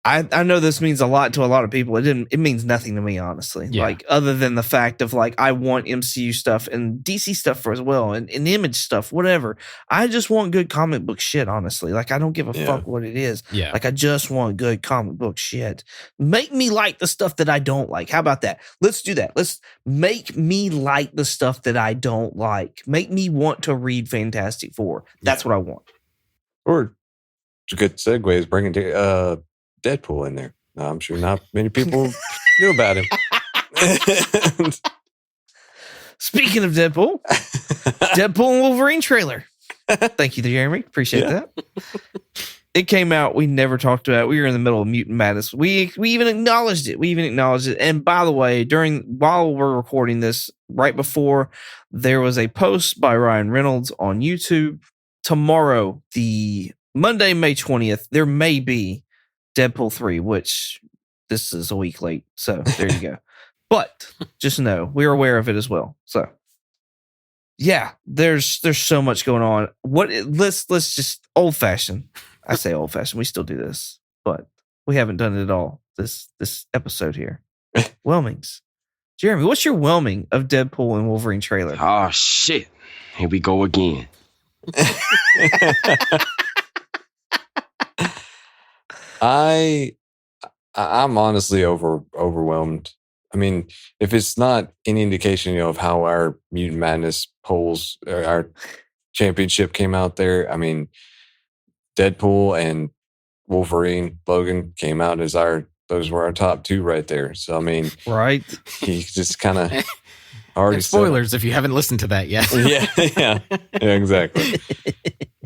I know this means a lot to a lot of people. It means nothing to me, honestly. Yeah. Like, other than the fact of, like, I want MCU stuff and DC stuff as well, and Image stuff, whatever. I just want good comic book shit, honestly. Like, I don't give a fuck what it is. Yeah. Like, I just want good comic book shit. Make me like the stuff that I don't like. How about that? Let's do that. Let's make me like the stuff that I don't like. Make me want to read Fantastic Four. That's what I want. Or a good segue is bringing Deadpool in there. I'm sure not many people knew about him. Speaking of Deadpool, Deadpool and Wolverine trailer. Thank you, Jeremy. Appreciate that. It came out. We never talked about it. We were in the middle of Mutant Madness. We even acknowledged it. And by the way, while we're recording this, right before, there was a post by Ryan Reynolds on YouTube. Tomorrow, the Monday, May 20th, there may be Deadpool 3, which this is a week late. So there you go. But just know we're aware of it as well. So yeah, there's so much going on. Let's just old fashioned. I say old fashioned. We still do this, but we haven't done it at all this episode here. Whelmings. Jeremy, what's your whelming of Deadpool and Wolverine trailer? Oh shit. Here we go again. I'm honestly overwhelmed. I mean, if it's not any indication, of how our Mutant Madness polls, our championship came out there. I mean, Deadpool and Wolverine, Logan came out as those were our top two right there. So I mean, Right. he just kind of already And spoilers if you haven't listened to that yet. yeah, exactly.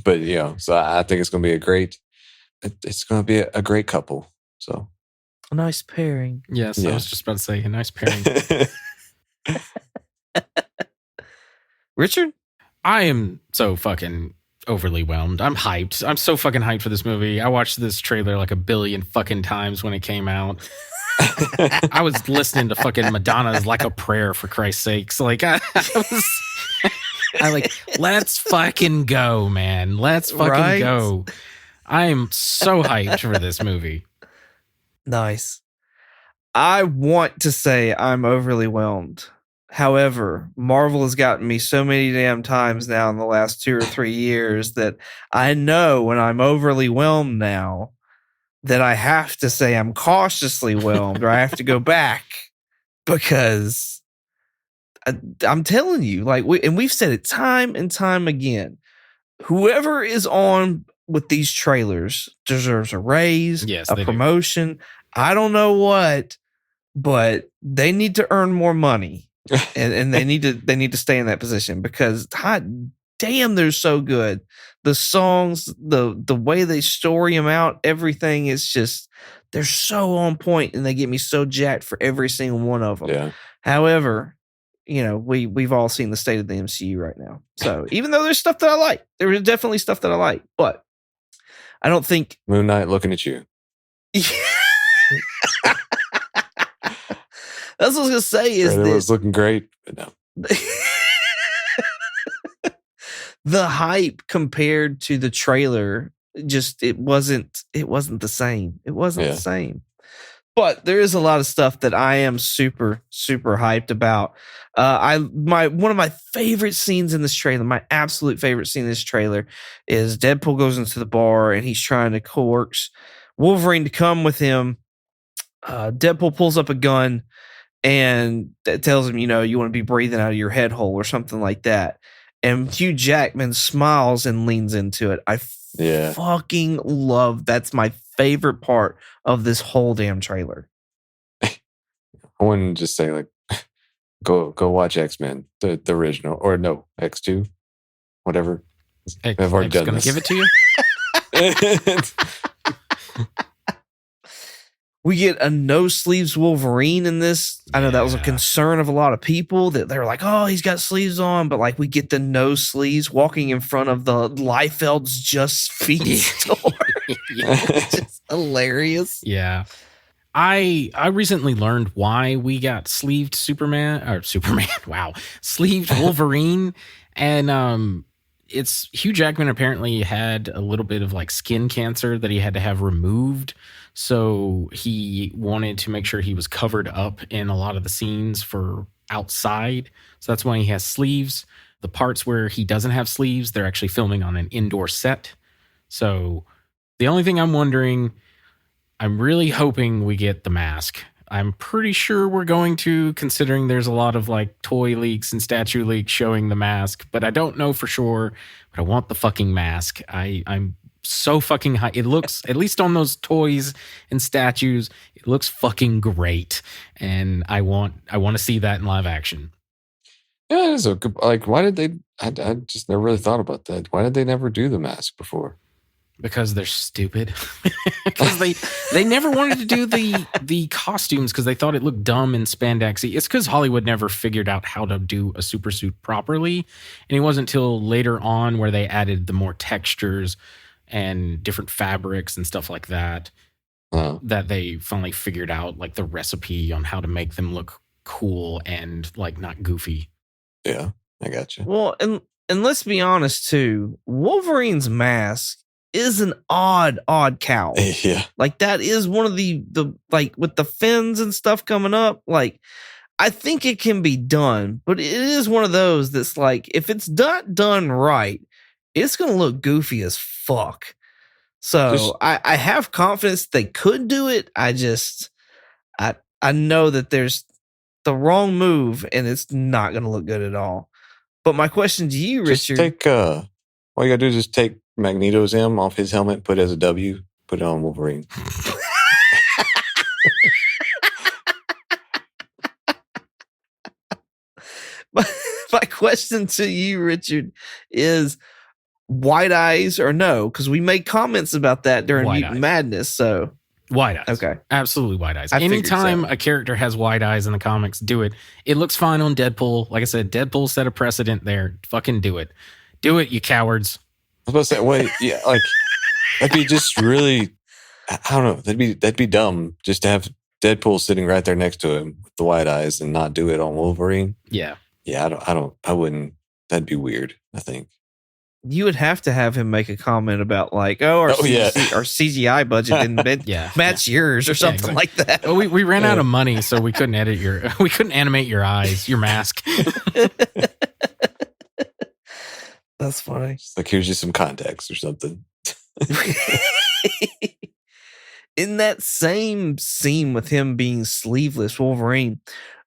But so I think it's going to be it's going to be a great couple. So A nice pairing. Yes, I was just about to say a nice pairing. Richard? I am so fucking overly whelmed. I'm hyped. I'm so fucking hyped for this movie. I watched this trailer like a billion fucking times when it came out. I was listening to fucking Madonna's Like a Prayer, for Christ's sakes. Like, I let's fucking go, man. Let's fucking go. I am so hyped for this movie. Nice. I want to say I'm overly whelmed. However, Marvel has gotten me so many damn times now in the last 2 or 3 years that I know when I'm overly whelmed now that I have to say I'm cautiously whelmed, or I have to go back, because I'm telling you, like, we've said it time and time again, whoever is on with these trailers deserves a raise, a promotion. I don't know what, but they need to earn more money. and they need to stay in that position, because hot damn, they're so good. The songs, the way they story them out, everything is just, they're so on point, and they get me so jacked for every single one of them. Yeah. However, we've all seen the state of the MCU right now. So even though there's stuff that I like, there is definitely stuff that I like, but I don't think Moon Knight looking at you. That's what I was gonna say. Is It that was looking great, but no. the hype compared to the trailer, just it wasn't the same. It wasn't the same. But there is a lot of stuff that I am super, super hyped about. One of my favorite scenes in this trailer, my absolute favorite scene in this trailer, is Deadpool goes into the bar and he's trying to coax Wolverine to come with him. Deadpool pulls up a gun and that tells him, you want to be breathing out of your head hole or something like that. And Hugh Jackman smiles and leans into it. I fucking love. That's my favorite part of this whole damn trailer. I wouldn't just say like, go watch X-Men, the original, or no, X2, whatever. I've already done this. Give it to you. We get a no sleeves Wolverine in this. I know that was a concern of a lot of people that they were like, oh, he's got sleeves on, but like we get the no sleeves walking in front of the Liefeld's Just Feet store. It's just hilarious. Yeah. I recently learned why we got sleeved Superman. Wow. Sleeved Wolverine. And it's Hugh Jackman apparently had a little bit of like skin cancer that he had to have removed. So he wanted to make sure he was covered up in a lot of the scenes for outside. So that's why he has sleeves. The parts where he doesn't have sleeves, they're actually filming on an indoor set. So the only thing I'm wondering, I'm really hoping we get the mask. I'm pretty sure we're going to, considering there's a lot of like toy leaks and statue leaks showing the mask, but I don't know for sure. But I want the fucking mask. I'm so fucking high. It looks, at least on those toys and statues, it looks fucking great, and I want to see that in live action. Yeah, it is a good. Like, why did they? I just never really thought about that. Why did they never do the mask before? Because they're stupid. Because they never wanted to do the costumes because they thought it looked dumb and spandexy. It's because Hollywood never figured out how to do a super suit properly, and it wasn't until later on where they added the more textures and different fabrics and stuff like that that they finally figured out like the recipe on how to make them look cool and like not goofy. Yeah, I got you. Well, and let's be honest too, Wolverine's mask is an odd cowl. Yeah. Like that is one of the like with the fins and stuff coming up, like I think it can be done, but it is one of those that's like if it's not done right, it's going to look goofy as fuck. So I have confidence they could do it. I know that there's the wrong move and it's not going to look good at all. But my question to you, Richard. Just take, all you got to do is just take Magneto's M off his helmet, put it as a W, put it on Wolverine. My question to you, Richard, is white eyes or no? Because we made comments about that during Mutant Madness. So white eyes. Okay. Absolutely white eyes. I Anytime a character has white eyes in the comics, do it. It looks fine on Deadpool. Like I said, Deadpool set a precedent there. Fucking do it. Do it, you cowards. I was about to say, wait, yeah, like that'd be just really, I don't know, that'd be dumb just to have Deadpool sitting right there next to him with the white eyes and not do it on Wolverine. Yeah. Yeah, I wouldn't. That'd be weird, I think. You would have to have him make a comment about like, our CGI budget didn't match yours or something like that. Oh, we ran out of money, so we couldn't we couldn't animate your eyes, your mask. That's funny. It's like, here's just some context or something. In that same scene with him being sleeveless Wolverine,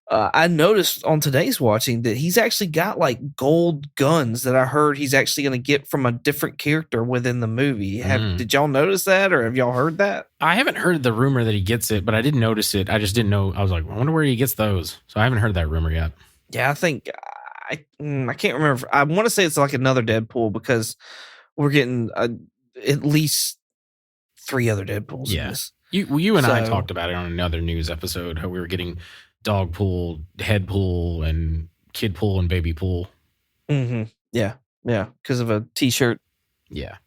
I noticed on today's watching that he's actually got like gold guns that I heard he's actually going to get from a different character within the movie. Did y'all notice that, or have y'all heard that? I haven't heard the rumor that he gets it, but I did notice it. I just didn't know. I was like, I wonder where he gets those. So I haven't heard that rumor yet. Yeah, I think I can't remember. I want to say it's like another Deadpool because we're getting at least 3 other Deadpools. Yeah, in this. You and I talked about it on another news episode. How we were getting dog pool, head pool, and kid pool and baby pool. Mm-hmm. Yeah, because of a T-shirt. Yeah.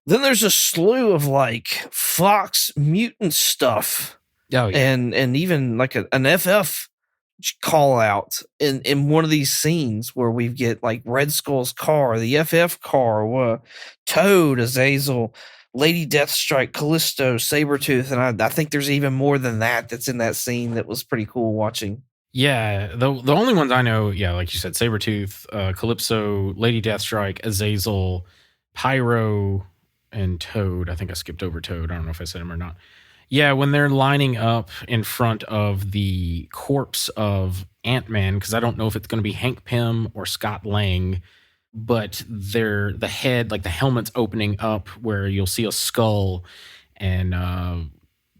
Then there's a slew of like Fox mutant stuff, Oh yeah. and even like an FF call out in one of these scenes where we get like Red Skull's car, the FF car, Toad, Azazel, Lady Deathstrike, Callisto, Sabretooth, and I think there's even more than that that's in that scene that was pretty cool watching. Yeah, the only ones I know, yeah, like you said, Sabretooth, Calypso, Lady Deathstrike, Azazel, Pyro, and Toad. I think I skipped over Toad. I don't know if I said him or not. Yeah, when they're lining up in front of the corpse of Ant-Man, because I don't know if it's going to be Hank Pym or Scott Lang, but the head, like the helmet's opening up where you'll see a skull, and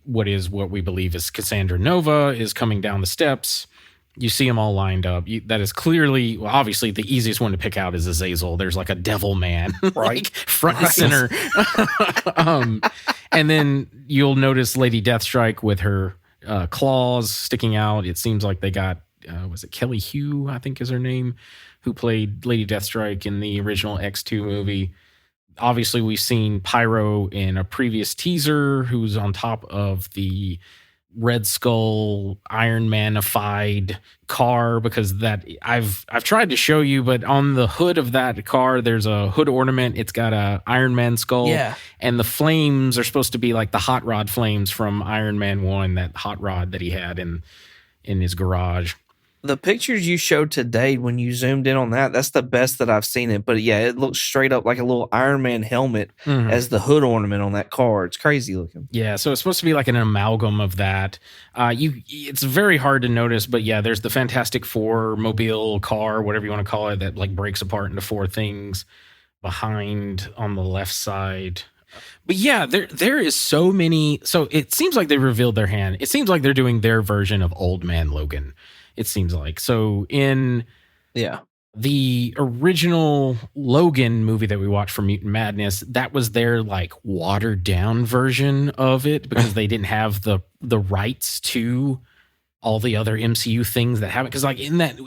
what we believe is Cassandra Nova is coming down the steps. You see them all lined up. That is clearly, well, obviously, the easiest one to pick out is Azazel. There's like a devil man, right, front and center. And then you'll notice Lady Deathstrike with her claws sticking out. It seems like they got, was it Kelly Hu, I think is her name, who played Lady Deathstrike in the original X2 movie. Obviously, we've seen Pyro in a previous teaser, who's on top of the Red Skull Iron Man-ified car, because that I've tried to show you, but on the hood of that car there's a hood ornament. It's got a Iron Man skull, and the flames are supposed to be like the hot rod flames from Iron Man 1, that hot rod that he had in his garage. The pictures you showed today, when you zoomed in on that's the best that I've seen it. But yeah, it looks straight up like a little Iron Man helmet as the hood ornament on that car. It's crazy looking. Yeah, so it's supposed to be like an amalgam of that. It's very hard to notice, but yeah, there's the Fantastic Four mobile car, whatever you want to call it, that like breaks apart into four things behind on the left side. But yeah, there is so many. So it seems like they revealed their hand. It seems like they're doing their version of Old Man Logan. It seems like. So in the original Logan movie that we watched for Mutant Madness, that was their like watered down version of it, because they didn't have the rights to all the other MCU things that happen. Because like in that,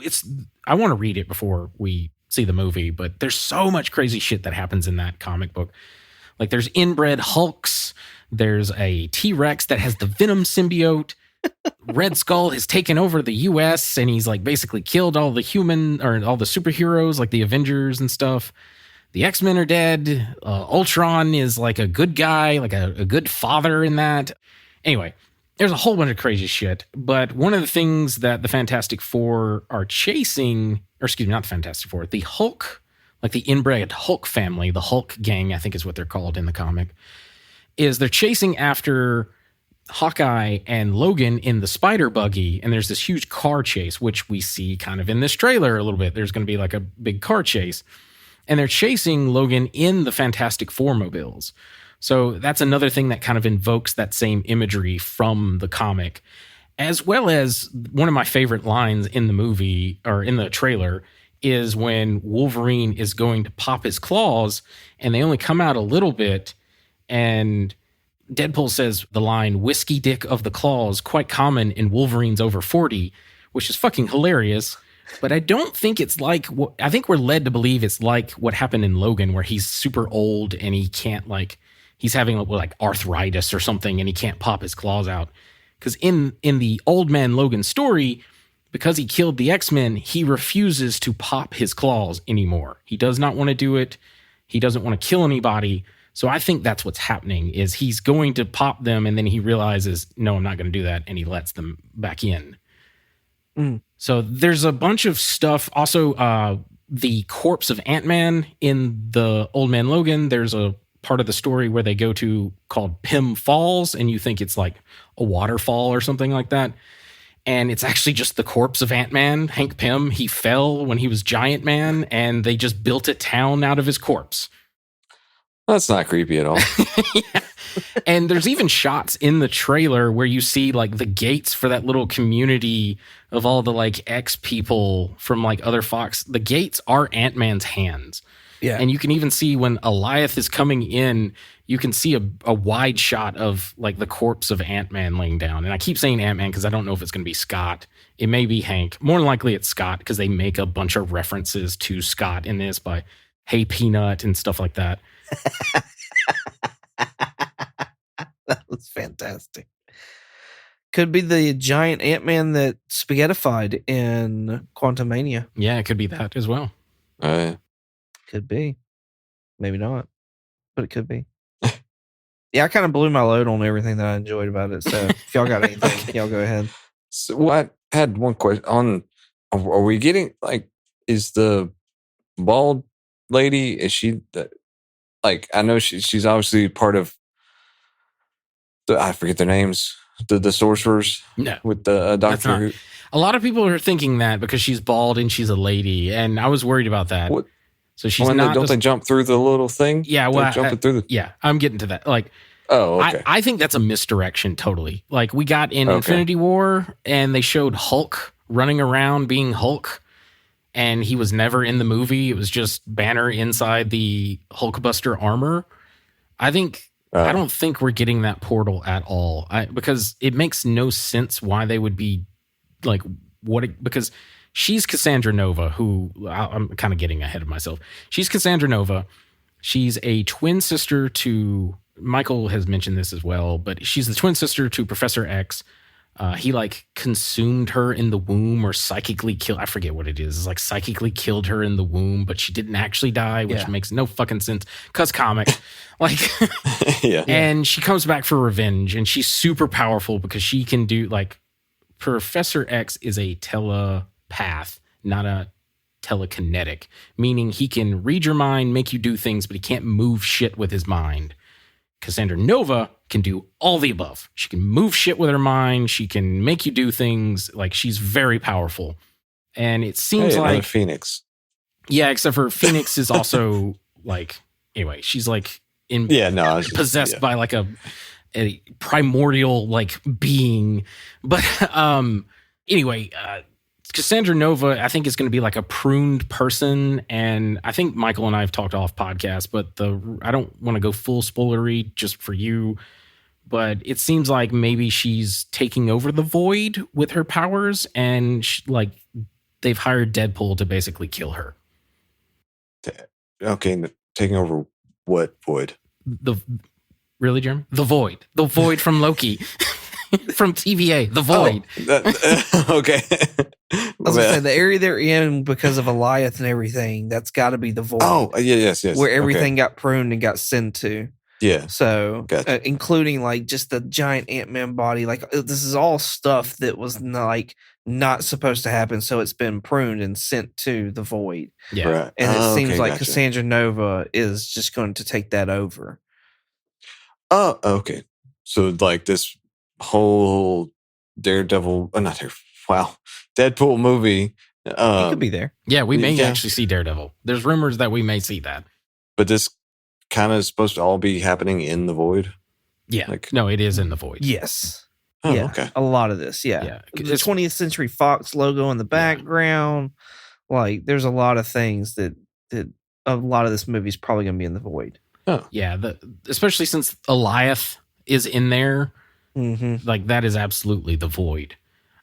I want to read it before we see the movie, but there's so much crazy shit that happens in that comic book. Like there's inbred Hulks, there's a T-Rex that has the Venom symbiote. Red Skull has taken over the US and he's like basically killed all the all the superheroes, like the Avengers and stuff. The X-Men are dead. Ultron is like a good guy, like a good father in that. Anyway, there's a whole bunch of crazy shit. But one of the things that the Fantastic Four are chasing, or excuse me, not the Fantastic Four, the Hulk, like the inbred Hulk family, the Hulk gang, I think is what they're called in the comic, is they're chasing after Hawkeye and Logan in the spider buggy, and there's this huge car chase, which we see kind of in this trailer a little bit. There's going to be like a big car chase, and they're chasing Logan in the Fantastic Four mobiles. So that's another thing that kind of invokes that same imagery from the comic, as well as one of my favorite lines in the movie, or in the trailer, is when Wolverine is going to pop his claws and they only come out a little bit, and Deadpool says the line, "Whiskey dick of the claws, quite common in Wolverines over 40, which is fucking hilarious. But I don't think it's like, I think we're led to believe it's like what happened in Logan, where he's super old and he can't he's having like arthritis or something and he can't pop his claws out. Because in the Old Man Logan story, because he killed the X-Men, he refuses to pop his claws anymore. He does not want to do it. He doesn't want to kill anybody. So I think that's what's happening, is he's going to pop them and then he realizes, no, I'm not going to do that. And he lets them back in. So there's a bunch of stuff. Also, the corpse of Ant-Man in the Old Man Logan, there's a part of the story where they go to called Pym Falls, and you think it's like a waterfall or something like that. And it's actually just the corpse of Ant-Man, Hank Pym. He fell when he was Giant Man, and they just built a town out of his corpse. That's not creepy at all. Yeah. And there's even shots in the trailer where you see like the gates for that little community of all the like X people from like other Fox. The gates are Ant-Man's hands. Yeah. And you can even see when Eliath is coming in, you can see a wide shot of like the corpse of Ant-Man laying down. And I keep saying Ant-Man because I don't know if it's going to be Scott. It may be Hank. More than likely it's Scott, because they make a bunch of references to Scott in this by Hey Peanut and stuff like that. fantastic. Could be the giant Ant-Man that spaghettified in Quantumania. Yeah, it could be that as well. Could be. Maybe not. But it could be. Yeah, I kind of blew my load on everything that I enjoyed about it. So if y'all got anything, y'all go ahead. So I had one question on, are we getting, like, is the bald lady, is she, like, I know she's obviously part of I forget their names, the sorcerers. No. With the Doctor Who. A lot of people are thinking that because she's bald and she's a lady, and I was worried about that. What? So she's not. Don't they jump through the little thing? Yeah, well, through the. Yeah, I'm getting to that. Like, oh, okay. I think that's a misdirection. Totally. Like, we got in Infinity War, and they showed Hulk running around being Hulk, and he was never in the movie. It was just Banner inside the Hulkbuster armor. I don't think we're getting that portal at all. Because it makes no sense why they would be like because she's Cassandra Nova, who I'm kind of getting ahead of myself. She's Cassandra Nova. She's a twin sister to, Michael has mentioned this as well, but she's the twin sister to Professor X. He like consumed her in the womb or psychically killed. I forget what it is. It's like psychically killed her in the womb, but she didn't actually die, which makes no fucking sense. Cause comics, like, yeah. And she comes back for revenge, and she's super powerful because she can do like, Professor X is a telepath, not a telekinetic, meaning he can read your mind, make you do things, but he can't move shit with his mind. Cassandra Nova can do all the above. She can move shit with her mind. She can make you do things. Like, she's very powerful. And it seems like Phoenix. Yeah, except for Phoenix is also like, anyway, she's like possessed by like a primordial like being. But anyway, Cassandra Nova, I think, is going to be like a pruned person. And I think Michael and I have talked off podcast, but I don't want to go full spoilery just for you. But it seems like maybe she's taking over the void with her powers, and like they've hired Deadpool to basically kill her. Okay, taking over what void? Really, Jeremy? The void from Loki. From TVA, the void. Okay. I was gonna say, the area they're in because of Eliath and everything, that's got to be the void. Oh, yes. Where everything got pruned and got sent to. Yeah. So, gotcha. Including like just the giant Ant-Man body, like this is all stuff that was not supposed to happen. So it's been pruned and sent to the void. Yeah. Right. And it seems like Cassandra Nova is just going to take that over. Oh, okay. So like this whole Deadpool movie. He could be there. Yeah, we may actually see Daredevil. There's rumors that we may see that. But this kind of supposed to all be happening in the void? Yeah. No, it is in the void. Yes. Oh, yeah. Okay. A lot of this, yeah. The 20th Century Fox logo in the background. Like, there's a lot of things that a lot of this movie is probably going to be in the void. Oh. Yeah, especially since Eliath is in there. Mm-hmm. Like, that is absolutely the void.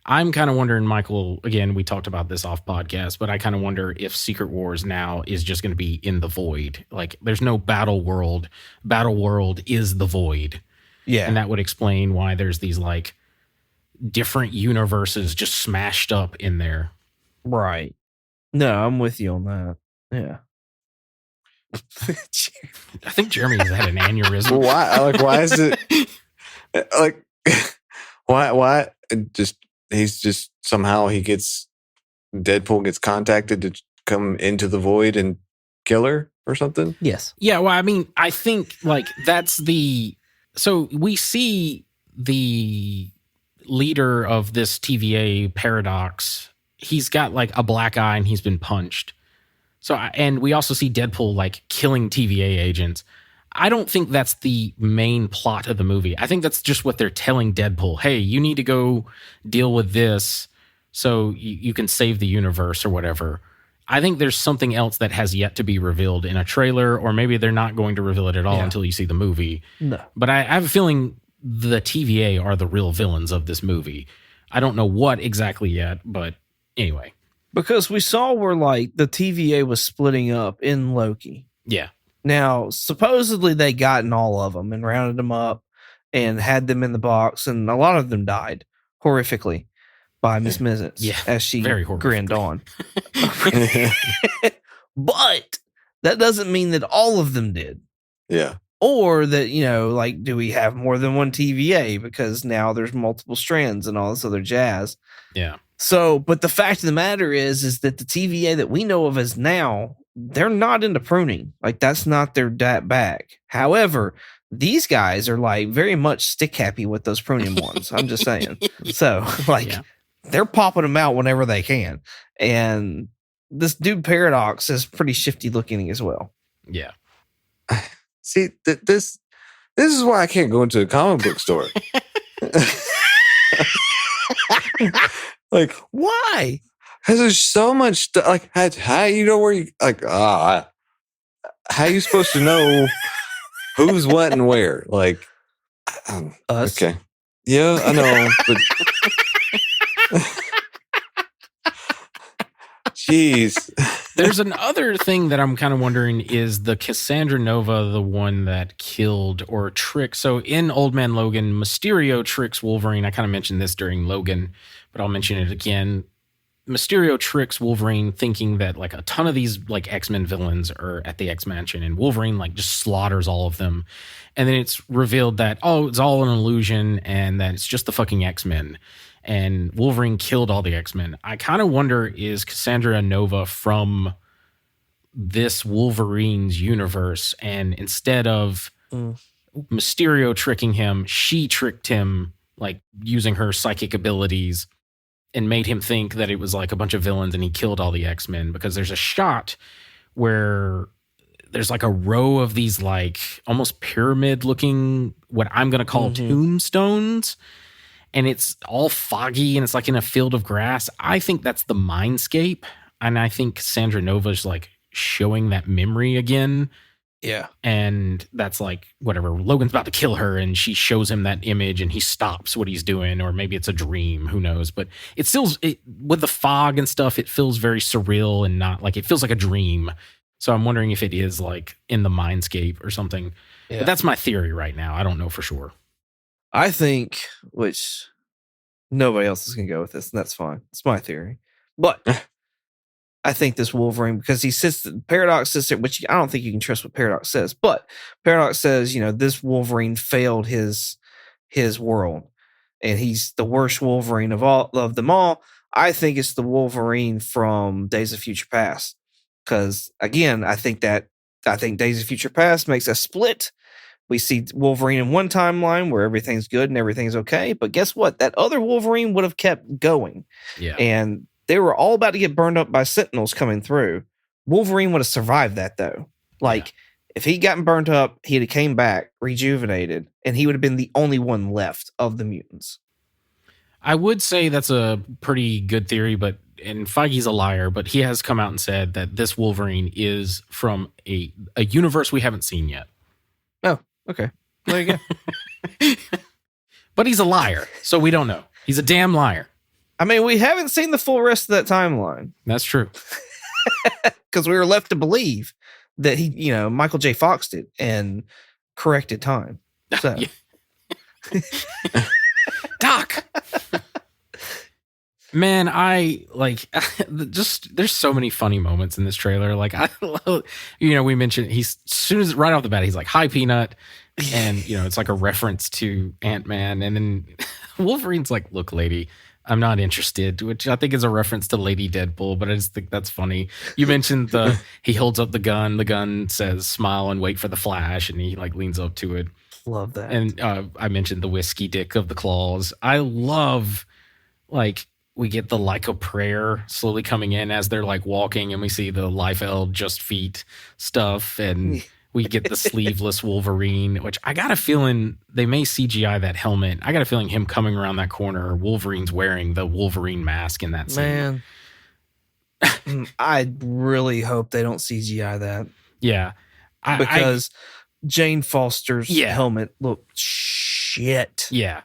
I'm kind of wondering, Michael, again, we talked about this off podcast, but I kind of wonder if Secret Wars now is just going to be in the void. Like, there's no battle world. Battle world is the void. Yeah. And that would explain why there's these, like, different universes just smashed up in there. Right. No, I'm with you on that. Yeah. I think Jeremy has had an aneurysm. Why is it like why he's just somehow Deadpool gets contacted to come into the void and kill her or something? Yes. Yeah, well, I mean, I think like so we see the leader of this TVA paradox. He's got like a black eye and he's been punched. So, and we also see Deadpool like killing TVA agents. I don't think that's the main plot of the movie. I think that's just what they're telling Deadpool. Hey, you need to go deal with this so you can save the universe or whatever. I think there's something else that has yet to be revealed in a trailer, or maybe they're not going to reveal it at all until you see the movie. No. But I have a feeling the TVA are the real villains of this movie. I don't know what exactly yet, but anyway. Because we saw where like the TVA was splitting up in Loki. Yeah. Now, supposedly they gotten all of them and rounded them up and had them in the box, and a lot of them died horrifically by Miss Mizets as she very grinned on. But that doesn't mean that all of them did. Yeah. Or that, like, do we have more than one TVA? Because now there's multiple strands and all this other jazz. Yeah. So, but the fact of the matter is that the TVA that we know of as now, they're not into pruning. Like, that's not their bag. However, these guys are like very much stick happy with those pruning ones. I'm just saying. So, like, they're popping them out whenever they can. And this dude Paradox is pretty shifty looking as well. Yeah. See, this is why I can't go into a comic book store. Like, why? Because there's so much stuff. Like, how you know where you like? How you supposed to know who's what and where? Like, us. Okay, yeah, I know, but jeez. There's another thing that I'm kind of wondering, is the Cassandra Nova the one that killed or tricked? So in Old Man Logan, Mysterio tricks Wolverine. I kind of mentioned this during Logan, but I'll mention it again. Mysterio tricks Wolverine thinking that like a ton of these like X-Men villains are at the X-Mansion, and Wolverine like just slaughters all of them. And then it's revealed that, it's all an illusion and that it's just the fucking X-Men. And Wolverine killed all the X-Men. I kind of wonder, is Cassandra Nova from this Wolverine's universe? And instead of Mysterio tricking him, she tricked him, like using her psychic abilities, and made him think that it was like a bunch of villains and he killed all the X-Men. Because there's a shot where there's like a row of these like almost pyramid looking, what I'm going to call tombstones. And it's all foggy and it's like in a field of grass. I think that's the Mindscape. And I think Cassandra Nova's like showing that memory again. Yeah. And that's like, whatever, Logan's about to kill her and she shows him that image and he stops what he's doing. Or maybe it's a dream, who knows? But it still, with the fog and stuff, it feels very surreal and not like, it feels like a dream. So I'm wondering if it is like in the Mindscape or something. Yeah. But that's my theory right now. I don't know for sure. I think, which nobody else is going to go with this, and that's fine. It's my theory. But I think this Wolverine, because Paradox says, which I don't think you can trust what Paradox says, but Paradox says, this Wolverine failed his world, and he's the worst Wolverine of them all. I think it's the Wolverine from Days of Future Past. Because, again, I think Days of Future Past makes a split. We see Wolverine in one timeline where everything's good and everything's okay. But guess what? That other Wolverine would have kept going. Yeah. And they were all about to get burned up by Sentinels coming through. Wolverine would have survived that, though. Like, if he'd gotten burnt up, he'd have came back, rejuvenated, and he would have been the only one left of the mutants. I would say that's a pretty good theory, and Feige's a liar, but he has come out and said that this Wolverine is from a universe we haven't seen yet. Oh. Okay, there you go. But he's a liar, so we don't know. He's a damn liar. I mean, we haven't seen the full rest of that timeline. That's true. Because we were left to believe that he, Michael J. Fox did and corrected time. So, Doc. Man, I like there's so many funny moments in this trailer. Like, I love, we mentioned right off the bat, he's like, "Hi, Peanut." And, it's like a reference to Ant-Man. And then Wolverine's like, "Look, lady, I'm not interested," which I think is a reference to Lady Deadpool, but I just think that's funny. You mentioned he holds up the gun says, "Smile and wait for the flash." And he like leans up to it. Love that. And I mentioned the whiskey dick of the claws. I love, like, we get the like a prayer slowly coming in as they're like walking, and we see the Liefeld just feet stuff, and we get the sleeveless Wolverine, which I got a feeling they may CGI that helmet. I got a feeling him coming around that corner, Wolverine's wearing the Wolverine mask in that scene. Man, I really hope they don't CGI that. Yeah. Because Jane Foster's helmet looked shit. Yeah.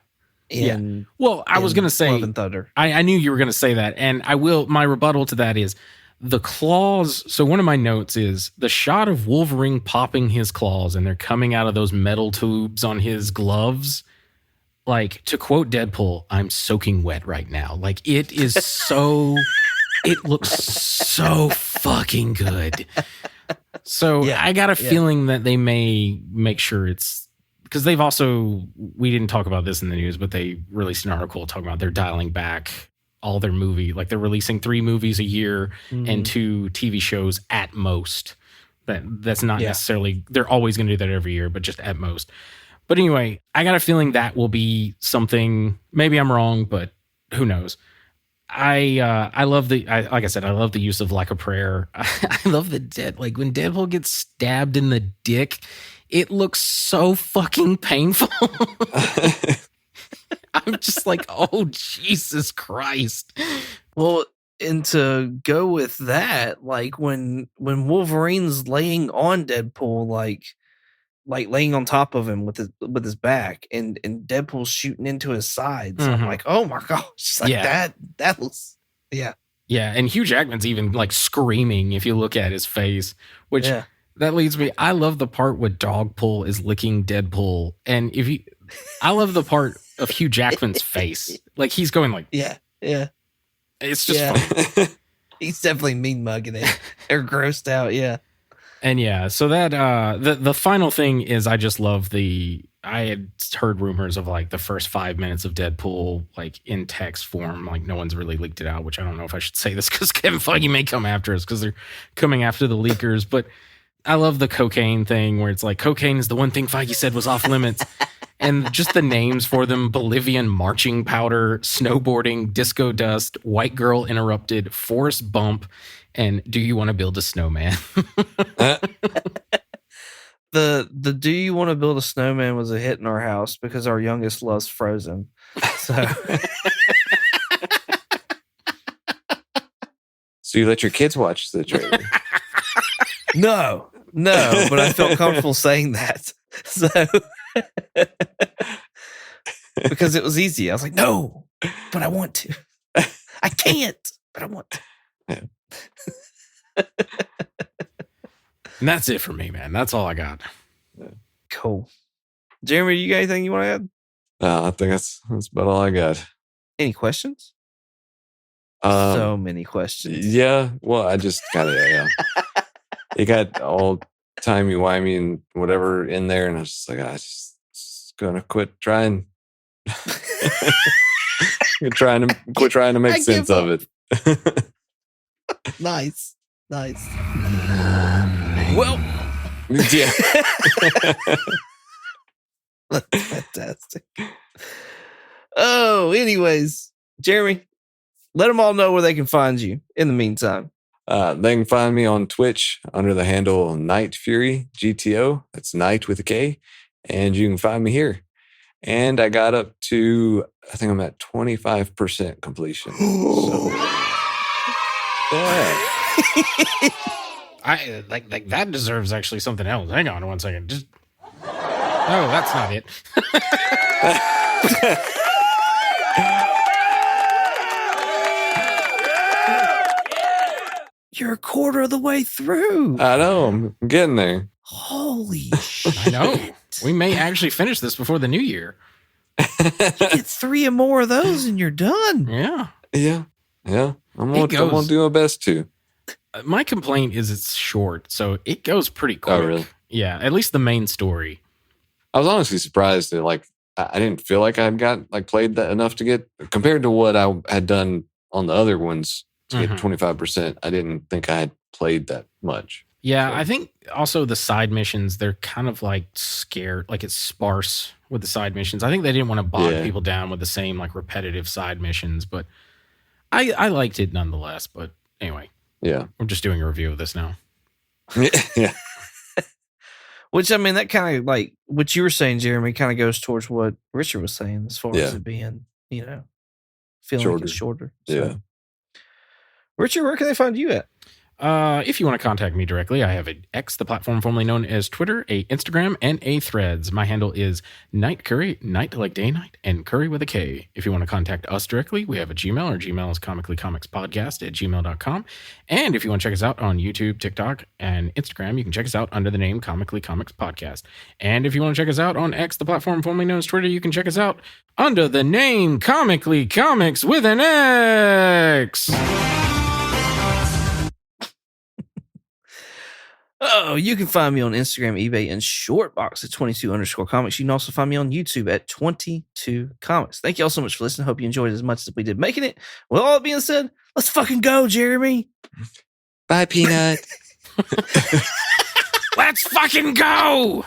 Well, I was going to say, Love and Thunder. I knew you were going to say that. And my rebuttal to that is the claws. So one of my notes is the shot of Wolverine popping his claws and they're coming out of those metal tubes on his gloves. like, to quote Deadpool, I'm soaking wet right now. Like, it is so, it looks so fucking good. So I got a feeling that they may make sure it's, because they've also, we didn't talk about this in the news, but they released an article talking about they're dialing back all their movie. Like, they're releasing 3 movies a year and 2 TV shows at most. That's not necessarily, they're always going to do that every year, but just at most. But anyway, I got a feeling that will be something, maybe I'm wrong, but who knows. I love like I said, I love the use of Like a Prayer. I love like when Deadpool gets stabbed in the dick, it looks so fucking painful. I'm just like, oh, Jesus Christ. Well, and to go with that, like when Wolverine's laying on Deadpool, like laying on top of him with his back, and Deadpool's shooting into his sides. I'm like, oh my gosh, like that looks, yeah, and Hugh Jackman's even like screaming if you look at his face, which that leads me. I love the part where Dogpool is licking Deadpool, and I love the part of Hugh Jackman's face, like he's going like, yeah, it's just funny. He's definitely mean mugging it or grossed out, And so that the final thing is, I just love I had heard rumors of like the first 5 minutes of Deadpool like in text form, like no one's really leaked it out, which I don't know if I should say this because Kevin Feige may come after us because they're coming after the leakers. But I love the cocaine thing where it's like cocaine is the one thing Feige said was off limits. And just the names for them: Bolivian marching powder, snowboarding, disco dust, white girl interrupted, forest bump, and do you want to build a snowman? The do you want to build a snowman was a hit in our house because our youngest loves Frozen. So So you let your kids watch the trailer? No, but I felt comfortable saying that. So because it was easy. I was like, no, but I want to. I can't, but I want to. And that's it for me, man. That's all I got. Cool. Jeremy, you got anything you want to add? I think that's about all I got. Any questions? So many questions. Yeah. Well, I just kind of you got all timey-wimey and whatever in there, and I was just like, I just gonna quit trying. Quit trying to make sense of it. Nice. Well, yeah. that's fantastic. Oh, anyways, Jeremy, let them all know where they can find you in the meantime. They can find me on Twitch under the handle Night Fury GTO. That's Night with a K. And you can find me here. And I got up to, I think I'm at 25% completion. So, yeah. I like that deserves actually something else. Hang on one second. Just no, that's not it. You're a quarter of the way through. I know. I'm getting there. Holy shit. I know. We may actually finish this before the new year. Get 3 or more of those and you're done. Yeah. Yeah. I'm gonna do my best to. My complaint is it's short, so it goes pretty quick. Oh, really? Yeah, at least the main story. I was honestly surprised that I didn't feel like I had got played that enough to get, compared to what I had done on the other ones to get 25%. I didn't think I had played that much. Yeah, So. I think also the side missions, they're kind of like scared, like it's sparse with the side missions. I think they didn't want to bog people down with the same like repetitive side missions, but I liked it nonetheless. But anyway, yeah, we're just doing a review of this now. Yeah. Which, I mean, that kind of like what you were saying, Jeremy, kind of goes towards what Richard was saying as far as it being, feeling like it's shorter. So. Yeah. Richard, where can they find you at? If you want to contact me directly, I have an X, the platform formerly known as Twitter, a Instagram, and a Threads. My handle is Night Curry, night like day night, and Curry with a K. If you want to contact us directly, we have a Gmail. Our Gmail is comicallycomicspodcast@gmail.com. And if you want to check us out on YouTube, TikTok, and Instagram, you can check us out under the name Comically Comics Podcast. And if you want to check us out on X, the platform formerly known as Twitter, you can check us out under the name Comically Comics with an X. Oh, you can find me on Instagram, eBay, and Shortbox at 22_comics. You can also find me on YouTube at 22comics. Thank you all so much for listening. Hope you enjoyed it as much as we did making it. With all that being said, let's fucking go, Jeremy. Bye, Peanut. Let's fucking go!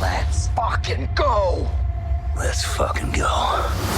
Let's fucking go. Let's fucking go.